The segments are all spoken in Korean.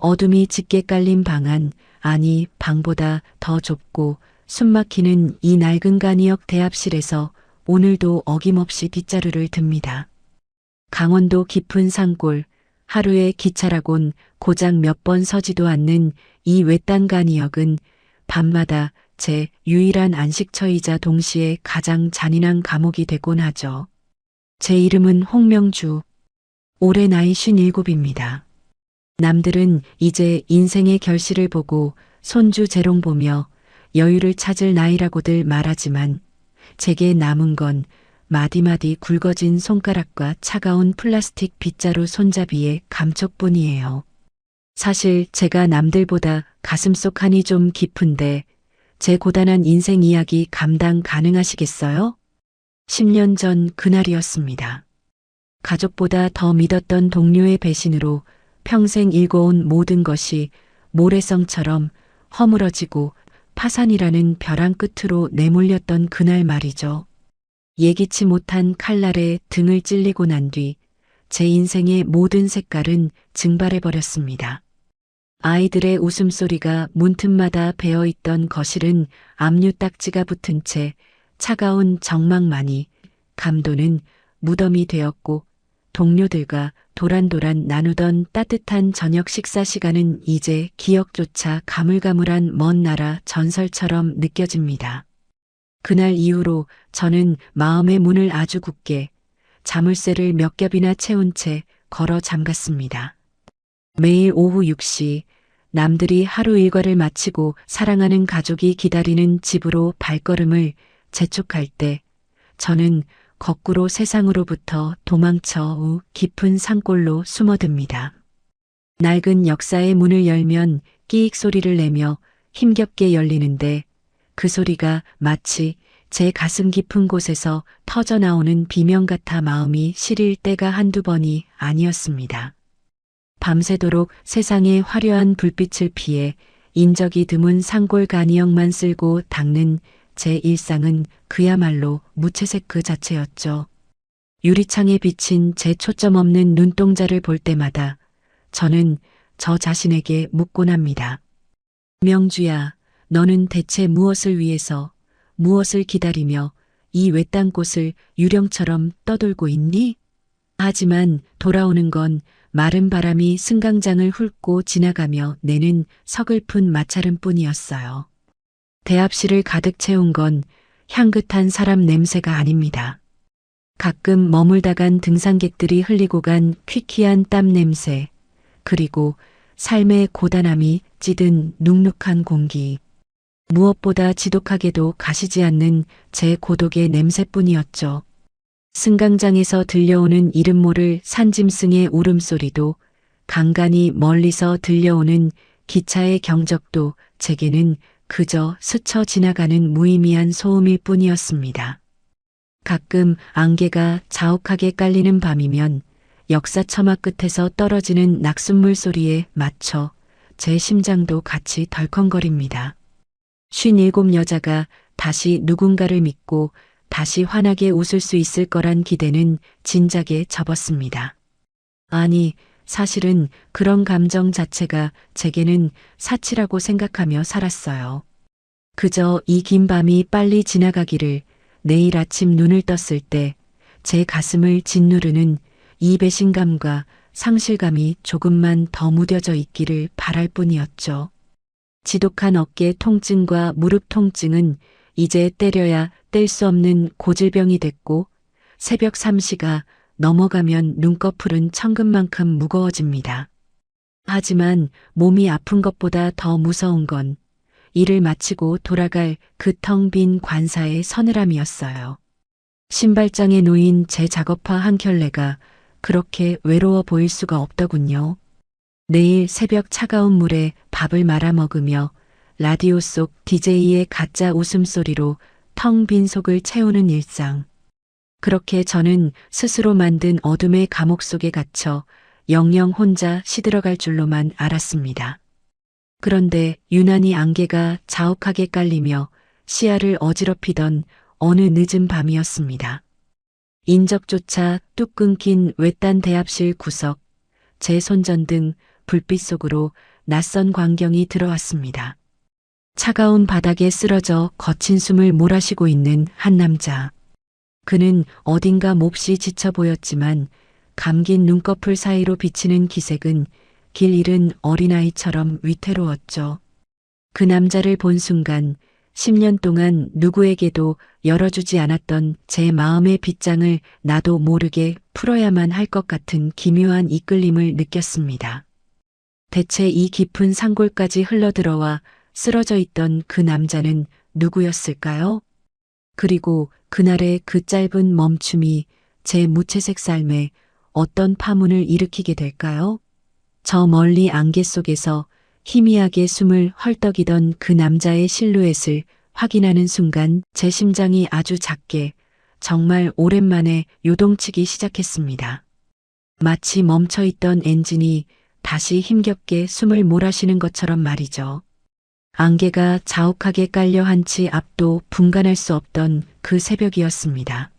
어둠이 짙게 깔린 방 안, 아니 방보다 더 좁고 숨막히는 이 낡은 간이역 대합실에서 오늘도 어김없이 빗자루를 듭니다. 강원도 깊은 산골, 하루에 기차라곤 고작 몇 번 서지도 않는 이 외딴 간이역은 밤마다 제 유일한 안식처이자 동시에 가장 잔인한 감옥이 되곤 하죠. 제 이름은 홍명주. 올해 나이 57입니다. 남들은 이제 인생의 결실을 보고 손주 재롱 보며 여유를 찾을 나이라고들 말하지만 제게 남은 건 마디마디 굵어진 손가락과 차가운 플라스틱 빗자루 손잡이의 감촉뿐이에요. 사실 제가 남들보다 가슴속 한이 좀 깊은데 제 고단한 인생 이야기 감당 가능하시겠어요? 10년 전 그날이었습니다. 가족보다 더 믿었던 동료의 배신으로 평생 일궈온 모든 것이 모래성처럼 허물어지고 파산이라는 벼랑 끝으로 내몰렸던 그날 말이죠. 예기치 못한 칼날에 등을 찔리고 난 뒤 제 인생의 모든 색깔은 증발해버렸습니다. 아이들의 웃음소리가 문틈마다 베어있던 거실은 압류 딱지가 붙은 채 차가운 정막만이, 감도는 무덤이 되었고 동료들과 도란도란 나누던 따뜻한 저녁 식사 시간은 이제 기억조차 가물가물한 먼 나라 전설처럼 느껴집니다. 그날 이후로 저는 마음의 문을 아주 굳게 자물쇠를 몇 겹이나 채운 채 걸어 잠갔습니다. 매일 오후 6시 남들이 하루 일과를 마치고 사랑하는 가족이 기다리는 집으로 발걸음을 재촉할 때 저는 거꾸로 세상으로부터 도망쳐 깊은 산골로 숨어듭니다. 낡은 역사의 문을 열면 끼익 소리를 내며 힘겹게 열리는데 그 소리가 마치 제 가슴 깊은 곳에서 터져나오는 비명 같아 마음이 시릴 때가 한두 번이 아니었습니다. 밤새도록 세상의 화려한 불빛을 피해 인적이 드문 산골 간이역만 쓸고 닦는 제 일상은 그야말로 무채색 그 자체였죠. 유리창에 비친 제 초점 없는 눈동자를 볼 때마다 저는 저 자신에게 묻곤 합니다. 명주야, 너는 대체 무엇을 위해서, 무엇을 기다리며 이 외딴 곳을 유령처럼 떠돌고 있니? 하지만 돌아오는 건 마른 바람이 승강장을 훑고 지나가며 내는 서글픈 마찰음뿐이었어요. 대합실을 가득 채운 건 향긋한 사람 냄새가 아닙니다. 가끔 머물다 간 등산객들이 흘리고 간 퀴퀴한 땀 냄새, 그리고 삶의 고단함이 찌든 눅눅한 공기. 무엇보다 지독하게도 가시지 않는 제 고독의 냄새뿐이었죠. 승강장에서 들려오는 이름 모를 산짐승의 울음소리도, 간간이 멀리서 들려오는 기차의 경적도 제게는 그저 스쳐 지나가는 무의미한 소음일 뿐이었습니다. 가끔 안개가 자욱하게 깔리는 밤이면 역사 처마 끝에서 떨어지는 낙숫물 소리에 맞춰 제 심장도 같이 덜컹거립니다. 57 여자가 다시 누군가를 믿고 다시 환하게 웃을 수 있을 거란 기대는 진작에 접었습니다. 아니, 사실은 그런 감정 자체가 제게는 사치라고 생각하며 살았어요. 그저 이 긴 밤이 빨리 지나가기를, 내일 아침 눈을 떴을 때 제 가슴을 짓누르는 이 배신감과 상실감이 조금만 더 무뎌져 있기를 바랄 뿐이었죠. 지독한 어깨 통증과 무릎 통증은 이제 때려야 뗄 수 없는 고질병이 됐고 새벽 3시가 넘어가면 눈꺼풀은 천근만큼 무거워집니다. 하지만 몸이 아픈 것보다 더 무서운 건 일을 마치고 돌아갈 그 텅 빈 관사의 서늘함이었어요. 신발장에 놓인 제 작업화 한 켤레가 그렇게 외로워 보일 수가 없더군요. 내일 새벽 차가운 물에 밥을 말아 먹으며 라디오 속 DJ의 가짜 웃음소리로 텅 빈 속을 채우는 일상. 그렇게 저는 스스로 만든 어둠의 감옥 속에 갇혀 영영 혼자 시들어갈 줄로만 알았습니다. 그런데 유난히 안개가 자욱하게 깔리며 시야를 어지럽히던 어느 늦은 밤이었습니다. 인적조차 뚝 끊긴 외딴 대합실 구석, 제 손전등 불빛 속으로 낯선 광경이 들어왔습니다. 차가운 바닥에 쓰러져 거친 숨을 몰아쉬고 있는 한 남자. 그는 어딘가 몹시 지쳐 보였지만 감긴 눈꺼풀 사이로 비치는 기색은 길 잃은 어린아이처럼 위태로웠죠. 그 남자를 본 순간 10년 동안 누구에게도 열어주지 않았던 제 마음의 빗장을 나도 모르게 풀어야만 할 것 같은 기묘한 이끌림을 느꼈습니다. 대체 이 깊은 산골까지 흘러들어와 쓰러져 있던 그 남자는 누구였을까요? 그리고 그날의 그 짧은 멈춤이 제 무채색 삶에 어떤 파문을 일으키게 될까요? 저 멀리 안개 속에서 희미하게 숨을 헐떡이던 그 남자의 실루엣을 확인하는 순간 제 심장이 아주 작게 정말 오랜만에 요동치기 시작했습니다. 마치 멈춰있던 엔진이 다시 힘겹게 숨을 몰아쉬는 것처럼 말이죠. 안개가 자욱하게 깔려 한치 앞도 분간할 수 없던 그 새벽이었습니다.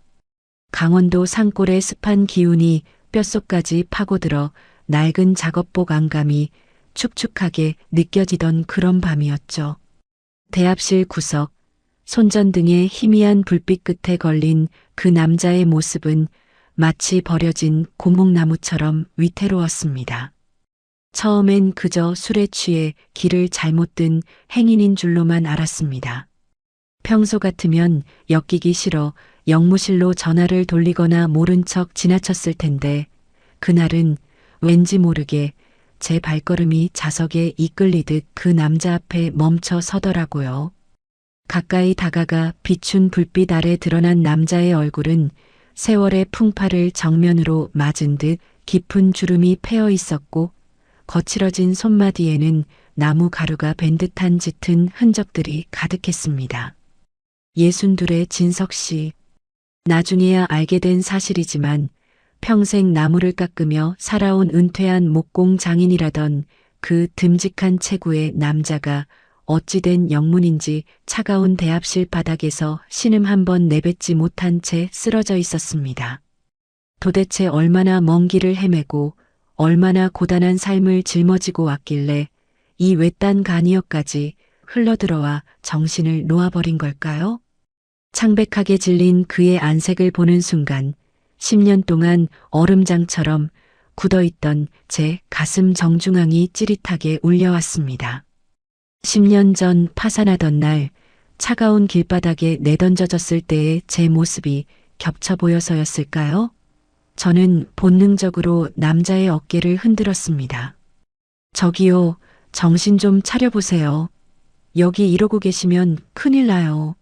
강원도 산골의 습한 기운이 뼛속까지 파고들어 낡은 작업복 안감이 축축하게 느껴지던 그런 밤이었죠. 대합실 구석, 손전등의 희미한 불빛 끝에 걸린 그 남자의 모습은 마치 버려진 고목나무처럼 위태로웠습니다. 처음엔 그저 술에 취해 길을 잘못 든 행인인 줄로만 알았습니다. 평소 같으면 엮이기 싫어 영무실로 전화를 돌리거나 모른 척 지나쳤을 텐데 그날은 왠지 모르게 제 발걸음이 자석에 이끌리듯 그 남자 앞에 멈춰 서더라고요. 가까이 다가가 비춘 불빛 아래 드러난 남자의 얼굴은 세월의 풍파를 정면으로 맞은 듯 깊은 주름이 패어 있었고 거칠어진 손마디에는 나무 가루가 밴 듯한 짙은 흔적들이 가득했습니다. 62의 진석 씨. 나중에야 알게 된 사실이지만 평생 나무를 깎으며 살아온 은퇴한 목공 장인이라던 그 듬직한 체구의 남자가 어찌된 영문인지 차가운 대합실 바닥에서 신음 한 번 내뱉지 못한 채 쓰러져 있었습니다. 도대체 얼마나 먼 길을 헤매고 얼마나 고단한 삶을 짊어지고 왔길래 이 외딴 간이역까지 흘러들어와 정신을 놓아버린 걸까요? 창백하게 질린 그의 안색을 보는 순간 10년 동안 얼음장처럼 굳어있던 제 가슴 정중앙이 찌릿하게 울려왔습니다. 10년 전 파산하던 날 차가운 길바닥에 내던져졌을 때의 제 모습이 겹쳐 보여서였을까요? 저는 본능적으로 남자의 어깨를 흔들었습니다. 저기요, 정신 좀 차려보세요. 여기 이러고 계시면 큰일 나요.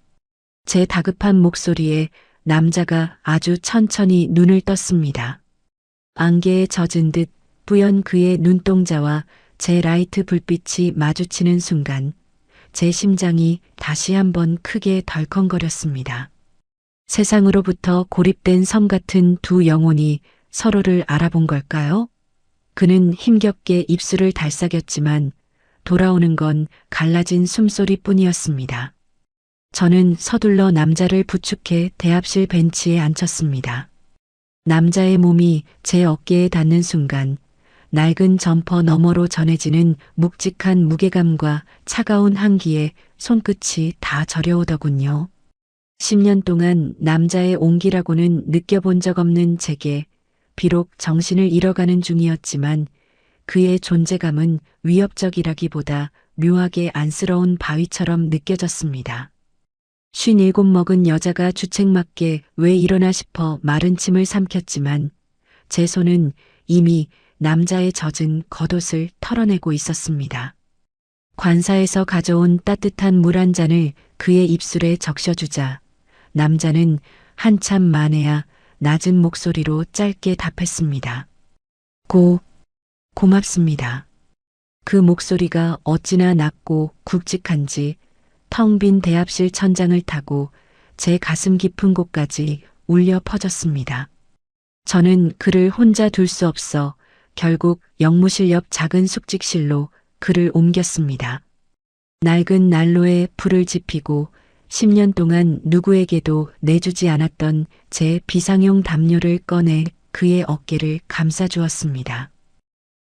제 다급한 목소리에 남자가 아주 천천히 눈을 떴습니다. 안개에 젖은 듯 뿌연 그의 눈동자와 제 라이트 불빛이 마주치는 순간 제 심장이 다시 한번 크게 덜컹거렸습니다. 세상으로부터 고립된 섬 같은 두 영혼이 서로를 알아본 걸까요? 그는 힘겹게 입술을 달싹였지만 돌아오는 건 갈라진 숨소리뿐이었습니다. 저는 서둘러 남자를 부축해 대합실 벤치에 앉혔습니다. 남자의 몸이 제 어깨에 닿는 순간 낡은 점퍼 너머로 전해지는 묵직한 무게감과 차가운 향기에 손끝이 다 저려오더군요. 10년 동안 남자의 온기라고는 느껴본 적 없는 제게 비록 정신을 잃어가는 중이었지만 그의 존재감은 위협적이라기보다 묘하게 안쓰러운 바위처럼 느껴졌습니다. 57 먹은 여자가 주책맞게 왜 이러나 싶어 마른 침을 삼켰지만 제 손은 이미 남자의 젖은 겉옷을 털어내고 있었습니다. 관사에서 가져온 따뜻한 물 한 잔을 그의 입술에 적셔주자 남자는 한참 만에야 낮은 목소리로 짧게 답했습니다. 고맙습니다. 그 목소리가 어찌나 낮고 굵직한지 텅 빈 대합실 천장을 타고 제 가슴 깊은 곳까지 울려 퍼졌습니다. 저는 그를 혼자 둘 수 없어 결국 영무실 옆 작은 숙직실로 그를 옮겼습니다. 낡은 난로에 불을 지피고 10년 동안 누구에게도 내주지 않았던 제 비상용 담요를 꺼내 그의 어깨를 감싸주었습니다.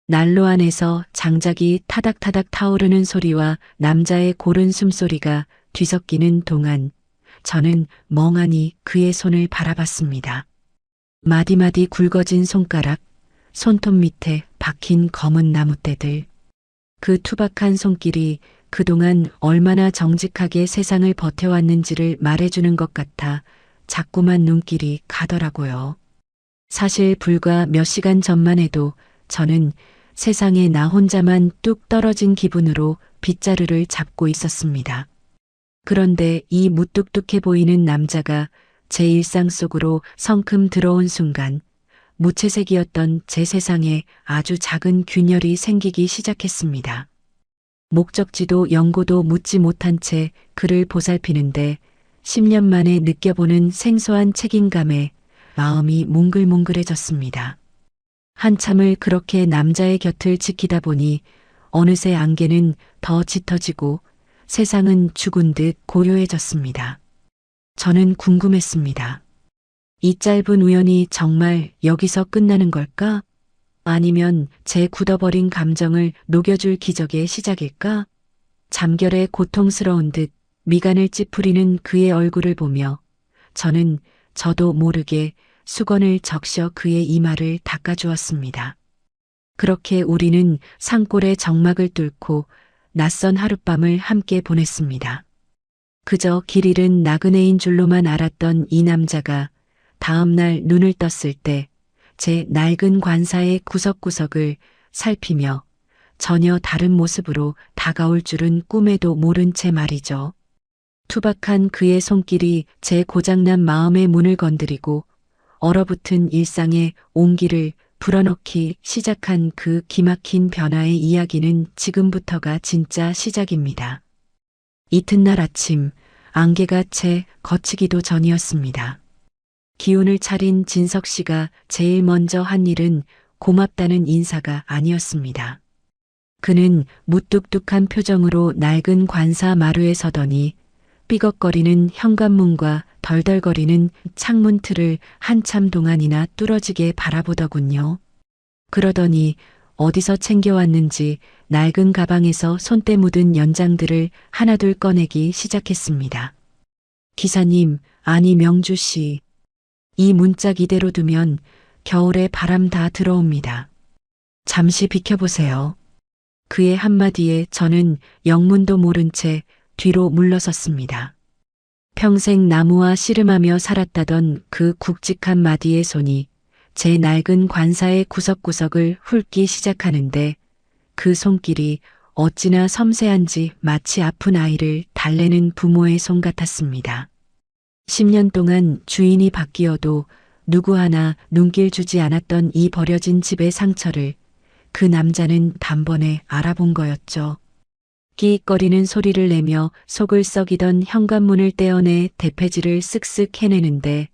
난로 안에서 장작이 타닥타닥 타오르는 소리와 남자의 고른 숨소리가 뒤섞이는 동안 저는 멍하니 그의 손을 바라봤습니다. 마디마디 굵어진 손가락, 손톱 밑에 박힌 검은 나무떼들. 그 투박한 손길이 그동안 얼마나 정직하게 세상을 버텨왔는지를 말해주는 것 같아 자꾸만 눈길이 가더라고요. 사실 불과 몇 시간 전만 해도 저는 세상에 나 혼자만 뚝 떨어진 기분으로 빗자루를 잡고 있었습니다. 그런데 이 무뚝뚝해 보이는 남자가 제 일상 속으로 성큼 들어온 순간 무채색이었던 제 세상에 아주 작은 균열이 생기기 시작했습니다. 목적지도 연고도 묻지 못한 채 그를 보살피는데 10년 만에 느껴보는 생소한 책임감에 마음이 몽글몽글해졌습니다. 한참을 그렇게 남자의 곁을 지키다 보니 어느새 안개는 더 짙어지고 세상은 죽은 듯 고요해졌습니다. 저는 궁금했습니다. 이 짧은 우연이 정말 여기서 끝나는 걸까? 아니면 제 굳어버린 감정을 녹여줄 기적의 시작일까? 잠결에 고통스러운 듯 미간을 찌푸리는 그의 얼굴을 보며 저는 저도 모르게 수건을 적셔 그의 이마를 닦아주었습니다. 그렇게 우리는 산골의 적막을 뚫고 낯선 하룻밤을 함께 보냈습니다. 그저 길 잃은 나그네인 줄로만 알았던 이 남자가 다음 날 눈을 떴을 때 제 낡은 관사의 구석구석을 살피며 전혀 다른 모습으로 다가올 줄은 꿈에도 모른 채 말이죠. 투박한 그의 손길이 제 고장난 마음의 문을 건드리고 얼어붙은 일상의 온기를 불어넣기 시작한 그 기막힌 변화의 이야기는 지금부터가 진짜 시작입니다. 이튿날 아침 안개가 채 걷히기도 전이었습니다. 기운을 차린 진석 씨가 제일 먼저 한 일은 고맙다는 인사가 아니었습니다. 그는 무뚝뚝한 표정으로 낡은 관사 마루에 서더니 삐걱거리는 현관문과 덜덜거리는 창문 틀을 한참 동안이나 뚫어지게 바라보더군요. 그러더니 어디서 챙겨왔는지 낡은 가방에서 손때 묻은 연장들을 하나둘 꺼내기 시작했습니다. 기사님, 아니 명주 씨. 이 문짝 이대로 두면 겨울에 바람 다 들어옵니다. 잠시 비켜보세요. 그의 한마디에 저는 영문도 모른 채 뒤로 물러섰습니다. 평생 나무와 씨름하며 살았다던 그 굵직한 마디의 손이 제 낡은 관사의 구석구석을 훑기 시작하는데 그 손길이 어찌나 섬세한지 마치 아픈 아이를 달래는 부모의 손 같았습니다. 10년 동안 주인이 바뀌어도 누구 하나 눈길 주지 않았던 이 버려진 집의 상처를 그 남자는 단번에 알아본 거였죠. 끼익거리는 소리를 내며 속을 썩이던 현관문을 떼어내 대패지를 쓱쓱 해내는데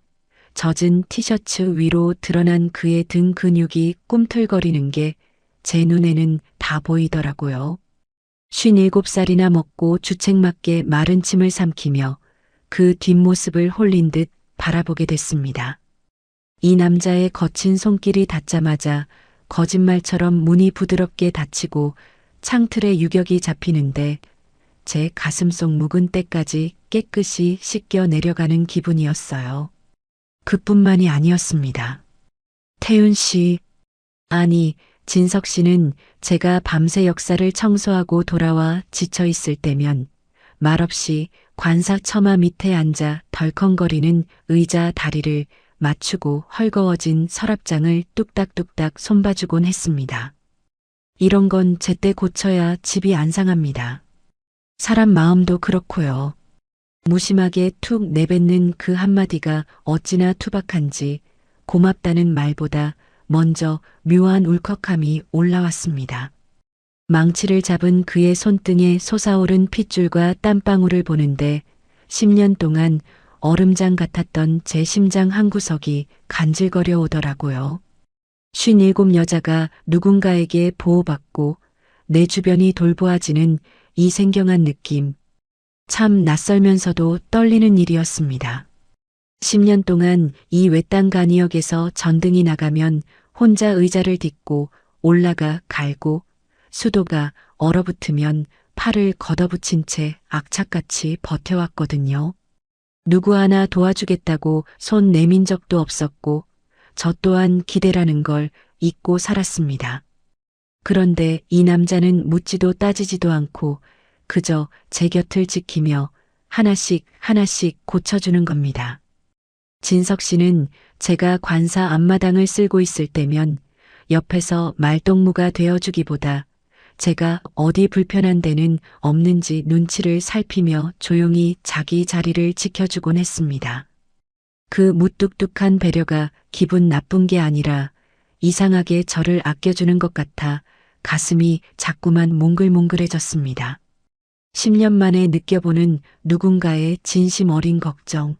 젖은 티셔츠 위로 드러난 그의 등 근육이 꿈틀거리는 게 제 눈에는 다 보이더라고요. 57살이나 먹고 주책맞게 마른 침을 삼키며 그 뒷모습을 홀린 듯 바라보게 됐습니다. 이 남자의 거친 손길이 닿자마자 거짓말처럼 문이 부드럽게 닫히고 창틀에 유격이 잡히는데 제 가슴속 묵은 때까지 깨끗이 씻겨 내려가는 기분이었어요. 그뿐만이 아니었습니다. 태윤 씨, 아니 진석 씨는 제가 밤새 역사를 청소하고 돌아와 지쳐 있을 때면 말없이 관사 처마 밑에 앉아 덜컹거리는 의자 다리를 맞추고 헐거워진 서랍장을 뚝딱뚝딱 손봐주곤 했습니다. 이런 건 제때 고쳐야 집이 안 상합니다. 사람 마음도 그렇고요. 무심하게 툭 내뱉는 그 한마디가 어찌나 투박한지 고맙다는 말보다 먼저 묘한 울컥함이 올라왔습니다. 망치를 잡은 그의 손등에 솟아오른 핏줄과 땀방울을 보는데 10년 동안 얼음장 같았던 제 심장 한구석이 간질거려 오더라고요. 57 여자가 누군가에게 보호받고 내 주변이 돌보아지는 이 생경한 느낌. 참 낯설면서도 떨리는 일이었습니다. 10년 동안 이 외딴 간이역에서 전등이 나가면 혼자 의자를 딛고 올라가 갈고 수도가 얼어붙으면 팔을 걷어붙인 채 악착같이 버텨왔거든요. 누구 하나 도와주겠다고 손 내민 적도 없었고 저 또한 기대라는 걸 잊고 살았습니다. 그런데 이 남자는 묻지도 따지지도 않고 그저 제 곁을 지키며 하나씩 하나씩 고쳐주는 겁니다. 진석 씨는 제가 관사 앞마당을 쓸고 있을 때면 옆에서 말동무가 되어주기보다 제가 어디 불편한 데는 없는지 눈치를 살피며 조용히 자기 자리를 지켜주곤 했습니다. 그 무뚝뚝한 배려가 기분 나쁜 게 아니라 이상하게 저를 아껴주는 것 같아 가슴이 자꾸만 몽글몽글해졌습니다. 10년 만에 느껴보는 누군가의 진심 어린 걱정.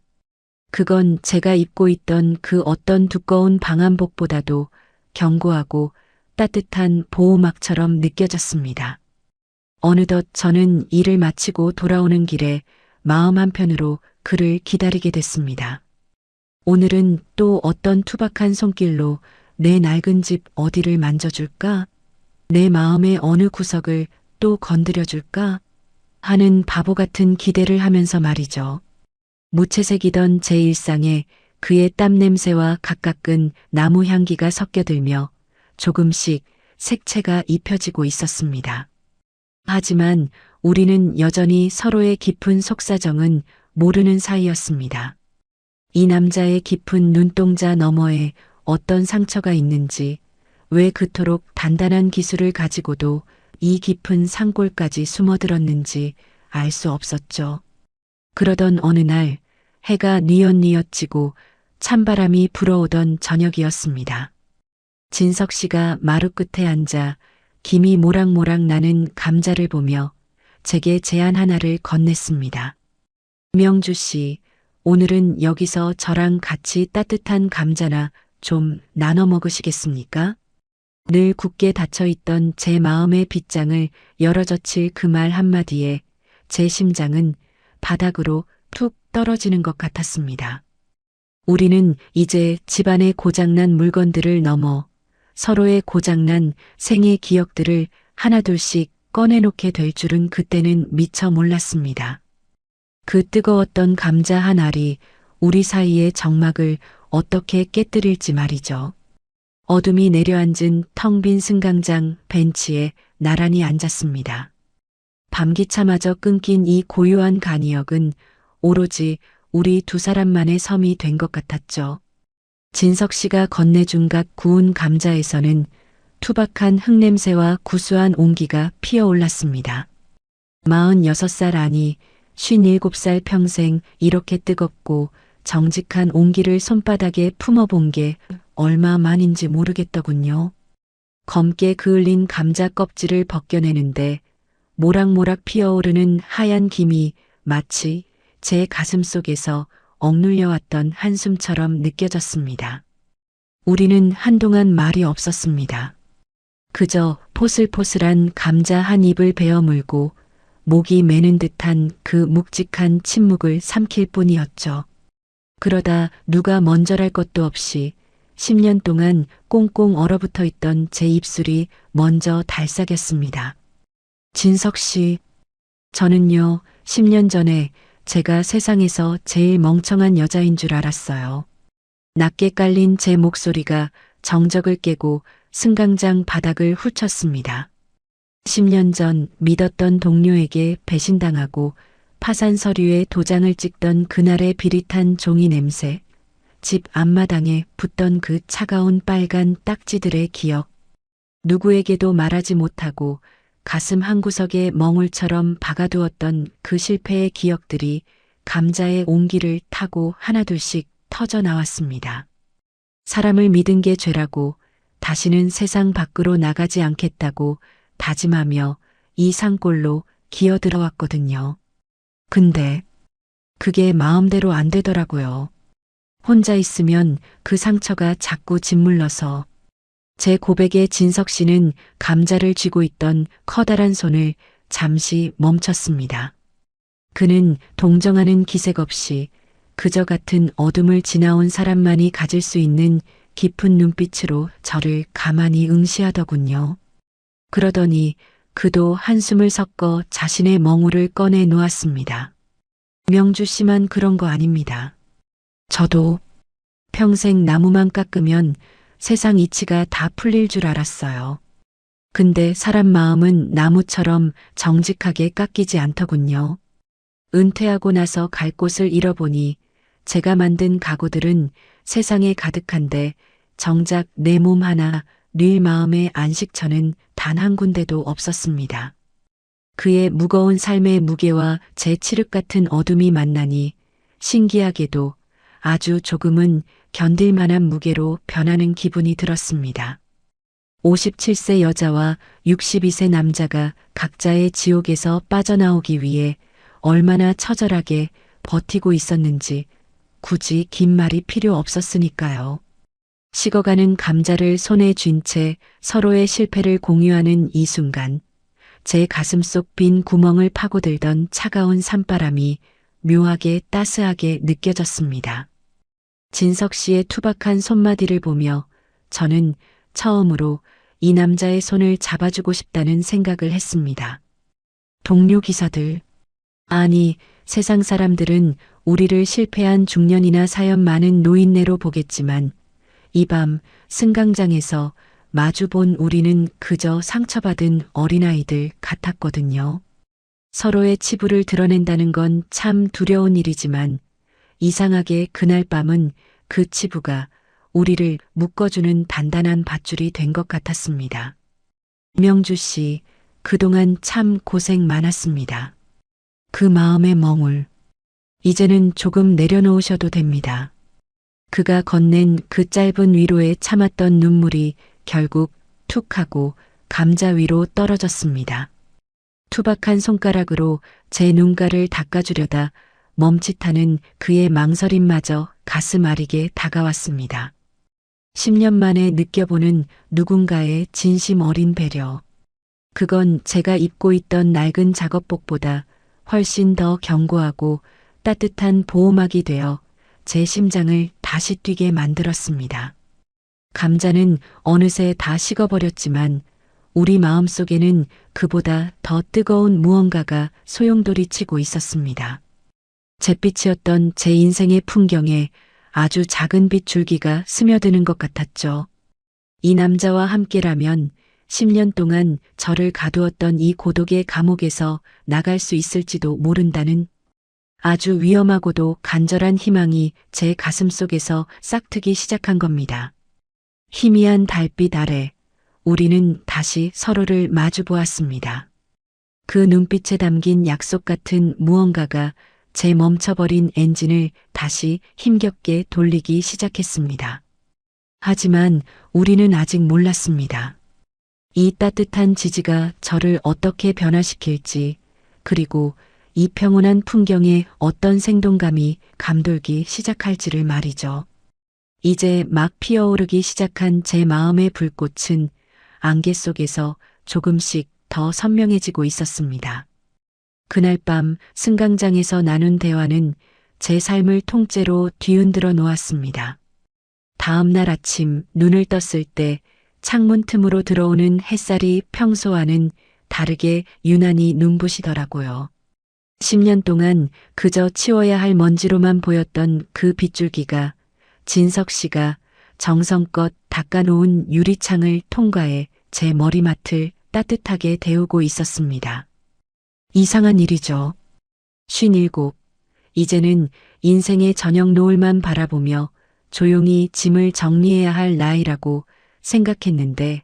그건 제가 입고 있던 그 어떤 두꺼운 방한복보다도 견고하고 따뜻한 보호막처럼 느껴졌습니다. 어느덧 저는 일을 마치고 돌아오는 길에 마음 한편으로 그를 기다리게 됐습니다. 오늘은 또 어떤 투박한 손길로 내 낡은 집 어디를 만져줄까? 내 마음의 어느 구석을 또 건드려줄까? 하는 바보 같은 기대를 하면서 말이죠. 무채색이던 제 일상에 그의 땀 냄새와 가까운 나무 향기가 섞여들며 조금씩 색채가 입혀지고 있었습니다. 하지만 우리는 여전히 서로의 깊은 속사정은 모르는 사이였습니다. 이 남자의 깊은 눈동자 너머에 어떤 상처가 있는지, 왜 그토록 단단한 기술을 가지고도 이 깊은 산골까지 숨어들었는지 알 수 없었죠. 그러던 어느 날 해가 뉘엿뉘엿 지고 찬바람이 불어오던 저녁이었습니다. 진석 씨가 마루 끝에 앉아 김이 모락모락 나는 감자를 보며 제게 제안 하나를 건넸습니다. 명주 씨, 오늘은 여기서 저랑 같이 따뜻한 감자나 좀 나눠 먹으시겠습니까? 늘 굳게 닫혀있던 제 마음의 빗장을 열어젖힐 그 말 한마디에 제 심장은 바닥으로 툭 떨어지는 것 같았습니다. 우리는 이제 집안의 고장난 물건들을 넘어 서로의 고장난 생의 기억들을 하나둘씩 꺼내놓게 될 줄은 그때는 미처 몰랐습니다. 그 뜨거웠던 감자 한 알이 우리 사이의 정막을 어떻게 깨뜨릴지 말이죠. 어둠이 내려앉은 텅 빈 승강장 벤치에 나란히 앉았습니다. 밤기차마저 끊긴 이 고요한 간이역은 오로지 우리 두 사람만의 섬이 된 것 같았죠. 진석 씨가 건네준 각 구운 감자에서는 투박한 흙냄새와 구수한 온기가 피어올랐습니다. 46살 아니 57살 평생 이렇게 뜨겁고 정직한 온기를 손바닥에 품어본 게 얼마만인지 모르겠더군요. 검게 그을린 감자 껍질을 벗겨내는데 모락모락 피어오르는 하얀 김이 마치 제 가슴 속에서 억눌려왔던 한숨처럼 느껴졌습니다. 우리는 한동안 말이 없었습니다. 그저 포슬포슬한 감자 한 입을 베어 물고 목이 메는 듯한 그 묵직한 침묵을 삼킬 뿐이었죠. 그러다 누가 먼저랄 것도 없이 10년 동안 꽁꽁 얼어붙어 있던 제 입술이 먼저 달싹였습니다. 진석 씨, 저는요, 10년 전에 제가 세상에서 제일 멍청한 여자인 줄 알았어요. 낮게 깔린 제 목소리가 정적을 깨고 승강장 바닥을 훑쳤습니다. 10년 전 믿었던 동료에게 배신당하고 파산 서류에 도장을 찍던 그날의 비릿한 종이 냄새, 집 앞마당에 붙던 그 차가운 빨간 딱지들의 기억, 누구에게도 말하지 못하고 가슴 한구석에 멍울처럼 박아두었던 그 실패의 기억들이 감자의 온기를 타고 하나둘씩 터져 나왔습니다. 사람을 믿은 게 죄라고 다시는 세상 밖으로 나가지 않겠다고 다짐하며 이 산골로 기어들어왔거든요. 근데 그게 마음대로 안 되더라고요. 혼자 있으면 그 상처가 자꾸 짓물러서 제 고백에 진석 씨는 감자를 쥐고 있던 커다란 손을 잠시 멈췄습니다. 그는 동정하는 기색 없이 그저 같은 어둠을 지나온 사람만이 가질 수 있는 깊은 눈빛으로 저를 가만히 응시하더군요. 그러더니 그도 한숨을 섞어 자신의 멍울을 꺼내 놓았습니다. 명주 씨만 그런 거 아닙니다. 저도 평생 나무만 깎으면 세상 이치가 다 풀릴 줄 알았어요. 근데 사람 마음은 나무처럼 정직하게 깎이지 않더군요. 은퇴하고 나서 갈 곳을 잃어보니 제가 만든 가구들은 세상에 가득한데 정작 내 몸 하나 릴 마음의 안식처는 단 한 군데도 없었습니다. 그의 무거운 삶의 무게와 제 칠흑 같은 어둠이 만나니 신기하게도 아주 조금은 견딜 만한 무게로 변하는 기분이 들었습니다. 57세 여자와 62세 남자가 각자의 지옥에서 빠져나오기 위해 얼마나 처절하게 버티고 있었는지 굳이 긴 말이 필요 없었으니까요. 식어가는 감자를 손에 쥔 채 서로의 실패를 공유하는 이 순간 제 가슴속 빈 구멍을 파고들던 차가운 산바람이 묘하게 따스하게 느껴졌습니다. 진석 씨의 투박한 손마디를 보며 저는 처음으로 이 남자의 손을 잡아주고 싶다는 생각을 했습니다. 동료 기사들, 아니 세상 사람들은 우리를 실패한 중년이나 사연 많은 노인네로 보겠지만 이 밤 승강장에서 마주본 우리는 그저 상처받은 어린아이들 같았거든요. 서로의 치부를 드러낸다는 건 참 두려운 일이지만 이상하게 그날 밤은 그 치부가 우리를 묶어주는 단단한 밧줄이 된 것 같았습니다. 명주 씨, 그동안 참 고생 많았습니다. 그 마음의 멍울, 이제는 조금 내려놓으셔도 됩니다. 그가 건넨 그 짧은 위로에 참았던 눈물이 결국 툭 하고 감자 위로 떨어졌습니다. 투박한 손가락으로 제 눈가를 닦아주려다 멈칫하는 그의 망설임마저 가슴 아리게 다가왔습니다. 10년 만에 느껴보는 누군가의 진심 어린 배려. 그건 제가 입고 있던 낡은 작업복보다 훨씬 더 견고하고 따뜻한 보호막이 되어 제 심장을 다시 뛰게 만들었습니다. 감자는 어느새 다 식어버렸지만 우리 마음속에는 그보다 더 뜨거운 무언가가 소용돌이치고 있었습니다. 잿빛이었던 제 인생의 풍경에 아주 작은 빛 줄기가 스며드는 것 같았죠. 이 남자와 함께라면 10년 동안 저를 가두었던 이 고독의 감옥에서 나갈 수 있을지도 모른다는 아주 위험하고도 간절한 희망이 제 가슴 속에서 싹트기 시작한 겁니다. 희미한 달빛 아래 우리는 다시 서로를 마주 보았습니다. 그 눈빛에 담긴 약속 같은 무언가가 제 멈춰버린 엔진을 다시 힘겹게 돌리기 시작했습니다. 하지만 우리는 아직 몰랐습니다. 이 따뜻한 지지가 저를 어떻게 변화시킬지, 그리고 이 평온한 풍경에 어떤 생동감이 감돌기 시작할지를 말이죠. 이제 막 피어오르기 시작한 제 마음의 불꽃은 안개 속에서 조금씩 더 선명해지고 있었습니다. 그날 밤 승강장에서 나눈 대화는 제 삶을 통째로 뒤흔들어 놓았습니다. 다음 날 아침 눈을 떴을 때 창문 틈으로 들어오는 햇살이 평소와는 다르게 유난히 눈부시더라고요. 10년 동안 그저 치워야 할 먼지로만 보였던 그 빗줄기가 진석 씨가 정성껏 닦아놓은 유리창을 통과해 제 머리맡을 따뜻하게 데우고 있었습니다. 이상한 일이죠. 57. 이제는 인생의 저녁 노을만 바라보며 조용히 짐을 정리해야 할 나이라고 생각했는데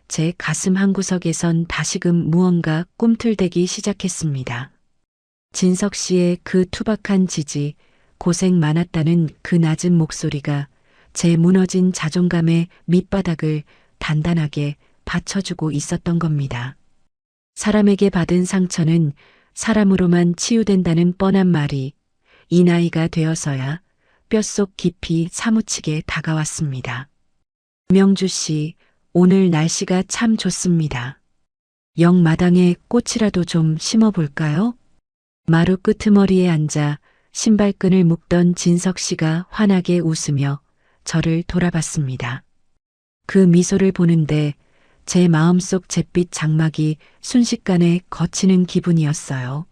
제 가슴 한구석에선 다시금 무언가 꿈틀대기 시작했습니다. 진석 씨의 그 투박한 지지, 고생 많았다는 그 낮은 목소리가 제 무너진 자존감의 밑바닥을 단단하게 받쳐주고 있었던 겁니다. 사람에게 받은 상처는 사람으로만 치유된다는 뻔한 말이 이 나이가 되어서야 뼛속 깊이 사무치게 다가왔습니다. 명주 씨, 오늘 날씨가 참 좋습니다. 역마당에 꽃이라도 좀 심어볼까요? 마루 끄트머리에 앉아 신발끈을 묶던 진석 씨가 환하게 웃으며 저를 돌아봤습니다. 그 미소를 보는데 제 마음속 잿빛 장막이 순식간에 걷히는 기분이었어요.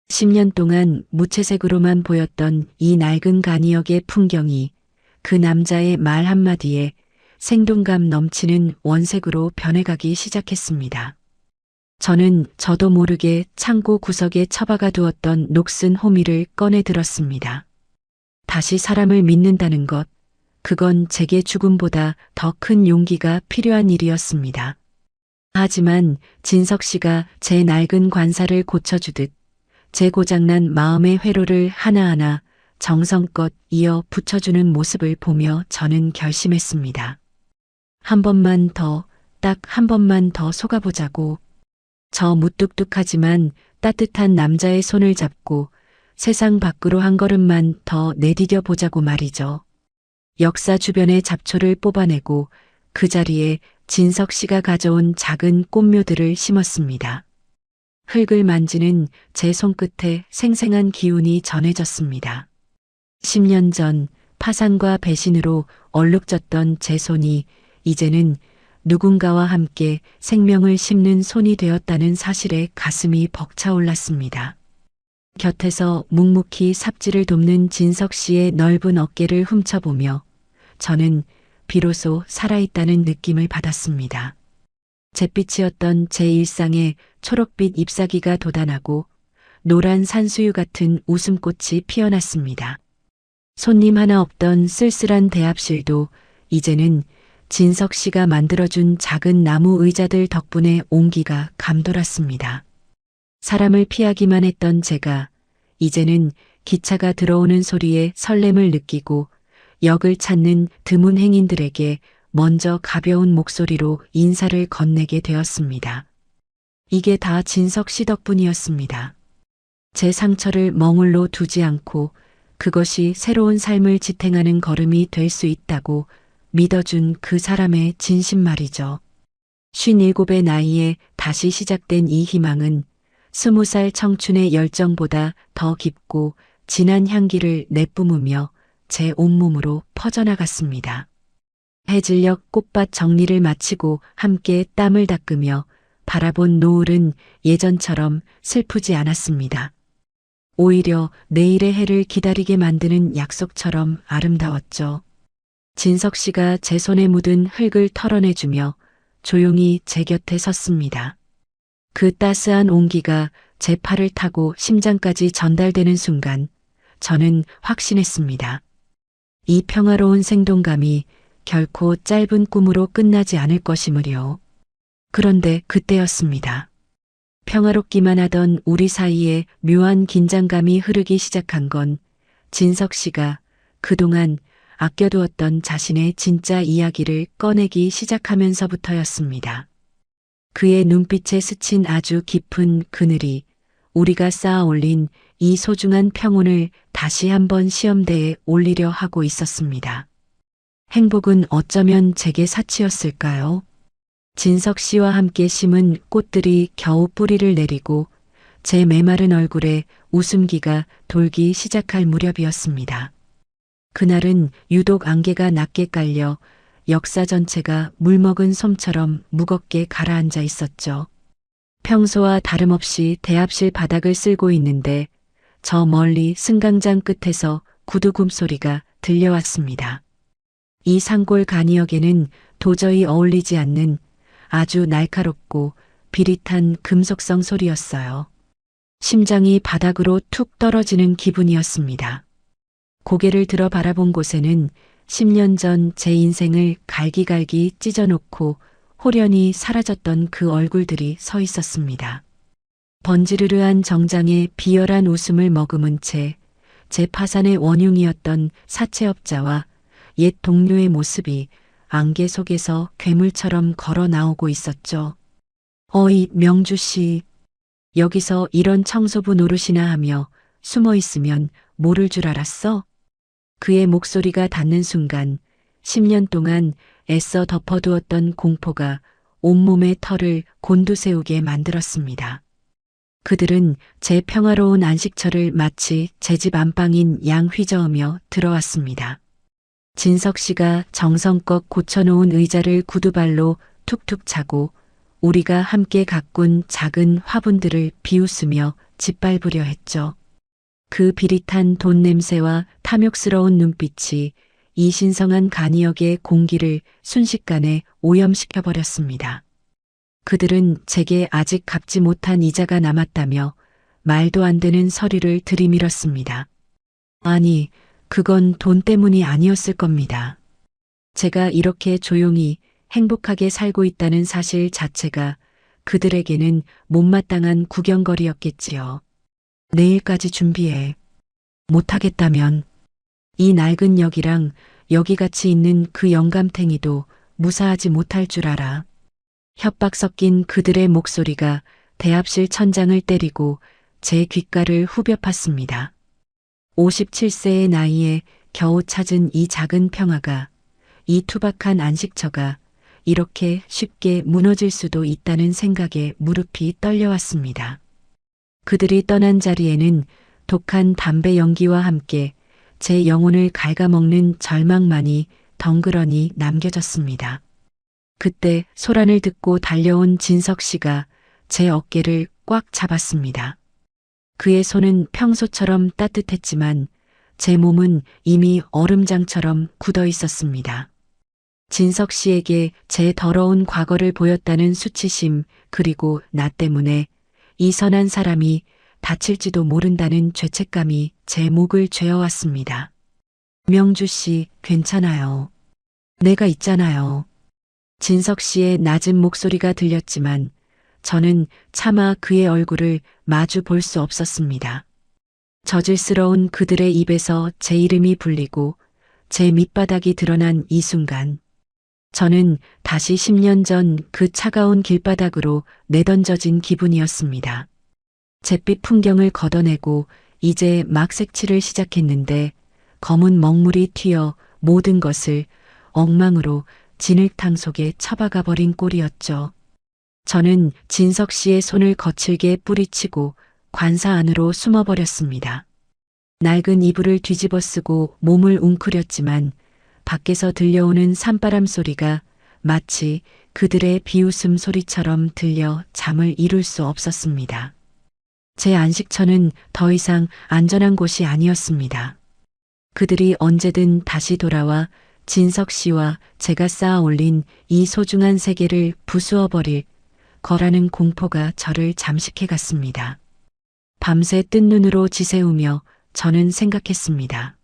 10년 동안 무채색으로만 보였던 이 낡은 간이역의 풍경이 그 남자의 말 한마디에 생동감 넘치는 원색으로 변해가기 시작했습니다. 저는 저도 모르게 창고 구석에 처박아 두었던 녹슨 호미를 꺼내 들었습니다. 다시 사람을 믿는다는 것, 그건 제게 죽음보다 더 큰 용기가 필요한 일이었습니다. 하지만 진석 씨가 제 낡은 관사를 고쳐주듯 제 고장난 마음의 회로를 하나하나 정성껏 이어 붙여주는 모습을 보며 저는 결심했습니다. 한 번만 더, 딱 한 번만 더 속아보자고. 저 무뚝뚝하지만 따뜻한 남자의 손을 잡고 세상 밖으로 한 걸음만 더 내디뎌 보자고 말이죠. 역사 주변의 잡초를 뽑아내고 그 자리에 진석 씨가 가져온 작은 꽃묘들을 심었습니다. 흙을 만지는 제 손끝에 생생한 기운이 전해졌습니다. 10년 전 파산과 배신으로 얼룩졌던 제 손이 이제는 누군가와 함께 생명을 심는 손이 되었다는 사실에 가슴이 벅차올랐습니다. 곁에서 묵묵히 삽질을 돕는 진석 씨의 넓은 어깨를 훔쳐보며 저는 비로소 살아있다는 느낌을 받았습니다. 잿빛이었던 제 일상에 초록빛 잎사귀가 돋아나고 노란 산수유 같은 웃음꽃이 피어났습니다. 손님 하나 없던 쓸쓸한 대합실도 이제는 진석 씨가 만들어준 작은 나무 의자들 덕분에 온기가 감돌았습니다. 사람을 피하기만 했던 제가 이제는 기차가 들어오는 소리에 설렘을 느끼고 역을 찾는 드문 행인들에게 먼저 가벼운 목소리로 인사를 건네게 되었습니다. 이게 다 진석 씨 덕분이었습니다. 제 상처를 멍울로 두지 않고 그것이 새로운 삶을 지탱하는 걸음이 될 수 있다고 믿어준 그 사람의 진심 말이죠. 57의 나이에 다시 시작된 이 희망은 20살 청춘의 열정보다 더 깊고 진한 향기를 내뿜으며 제 온몸으로 퍼져나갔습니다. 해질녘 꽃밭 정리를 마치고 함께 땀을 닦으며 바라본 노을은 예전처럼 슬프지 않았습니다. 오히려 내일의 해를 기다리게 만드는 약속처럼 아름다웠죠. 진석 씨가 제 손에 묻은 흙을 털어내주며 조용히 제 곁에 섰습니다. 그 따스한 온기가 제 팔을 타고 심장까지 전달되는 순간 저는 확신했습니다. 이 평화로운 생동감이 결코 짧은 꿈으로 끝나지 않을 것이므려. 그런데 그때였습니다. 평화롭기만 하던 우리 사이에 묘한 긴장감이 흐르기 시작한 건 진석 씨가 그동안 아껴두었던 자신의 진짜 이야기를 꺼내기 시작하면서부터였습니다. 그의 눈빛에 스친 아주 깊은 그늘이 우리가 쌓아 올린 이 소중한 평온을 다시 한번 시험대에 올리려 하고 있었습니다. 행복은 어쩌면 제게 사치였을까요? 진석 씨와 함께 심은 꽃들이 겨우 뿌리를 내리고 제 메마른 얼굴에 웃음기가 돌기 시작할 무렵이었습니다. 그날은 유독 안개가 낮게 깔려 역사 전체가 물먹은 솜처럼 무겁게 가라앉아 있었죠. 평소와 다름없이 대합실 바닥을 쓸고 있는데 저 멀리 승강장 끝에서 구두굽 소리가 들려왔습니다. 이 산골 간이역에는 도저히 어울리지 않는 아주 날카롭고 비릿한 금속성 소리였어요. 심장이 바닥으로 툭 떨어지는 기분이었습니다. 고개를 들어 바라본 곳에는 10년 전 제 인생을 갈기갈기 찢어놓고 홀연히 사라졌던 그 얼굴들이 서 있었습니다. 번지르르한 정장에 비열한 웃음을 머금은 채 제 파산의 원흉이었던 사채업자와 옛 동료의 모습이 안개 속에서 괴물처럼 걸어 나오고 있었죠. 어이 명주 씨, 여기서 이런 청소부 노릇이나 하며 숨어 있으면 모를 줄 알았어? 그의 목소리가 닿는 순간 10년 동안 애써 덮어두었던 공포가 온몸의 털을 곤두세우게 만들었습니다. 그들은 제 평화로운 안식처를 마치 제 집 안방인 양 휘저으며 들어왔습니다. 진석 씨가 정성껏 고쳐놓은 의자를 구두발로 툭툭 차고 우리가 함께 가꾼 작은 화분들을 비웃으며 짓밟으려 했죠. 그 비릿한 돈 냄새와 탐욕스러운 눈빛이 이 신성한 간이역의 공기를 순식간에 오염시켜 버렸습니다. 그들은 제게 아직 갚지 못한 이자가 남았다며 말도 안 되는 서류를 들이밀었습니다. 아니, 그건 돈 때문이 아니었을 겁니다. 제가 이렇게 조용히 행복하게 살고 있다는 사실 자체가 그들에게는 못마땅한 구경거리였겠지요. 내일까지 준비해. 못하겠다면 이 낡은 역이랑 여기같이 있는 그 영감탱이도 무사하지 못할 줄 알아. 협박 섞인 그들의 목소리가 대합실 천장을 때리고 제 귓가를 후벼 팠습니다. 57세의 나이에 겨우 찾은 이 작은 평화가, 이 투박한 안식처가 이렇게 쉽게 무너질 수도 있다는 생각에 무릎이 떨려왔습니다. 그들이 떠난 자리에는 독한 담배 연기와 함께 제 영혼을 갉아먹는 절망만이 덩그러니 남겨졌습니다. 그때 소란을 듣고 달려온 진석 씨가 제 어깨를 꽉 잡았습니다. 그의 손은 평소처럼 따뜻했지만 제 몸은 이미 얼음장처럼 굳어 있었습니다. 진석 씨에게 제 더러운 과거를 보였다는 수치심, 그리고 나 때문에 이 선한 사람이 다칠지도 모른다는 죄책감이 제 목을 죄어왔습니다. 명주 씨, 괜찮아요. 내가 있잖아요. 진석 씨의 낮은 목소리가 들렸지만 저는 차마 그의 얼굴을 마주 볼 수 없었습니다. 저질스러운 그들의 입에서 제 이름이 불리고 제 밑바닥이 드러난 이 순간, 저는 다시 10년 전 그 차가운 길바닥으로 내던져진 기분이었습니다. 잿빛 풍경을 걷어내고 이제 막 색칠을 시작했는데 검은 먹물이 튀어 모든 것을 엉망으로 진흙탕 속에 처박아 버린 꼴이었죠. 저는 진석 씨의 손을 거칠게 뿌리치고 관사 안으로 숨어버렸습니다. 낡은 이불을 뒤집어 쓰고 몸을 웅크렸지만 밖에서 들려오는 산바람 소리가 마치 그들의 비웃음 소리처럼 들려 잠을 이룰 수 없었습니다. 제 안식처는 더 이상 안전한 곳이 아니었습니다. 그들이 언제든 다시 돌아와 진석 씨와 제가 쌓아 올린 이 소중한 세계를 부수어 버릴 거라는 공포가 저를 잠식해 갔습니다. 밤새 뜬 눈으로 지새우며 저는 생각했습니다.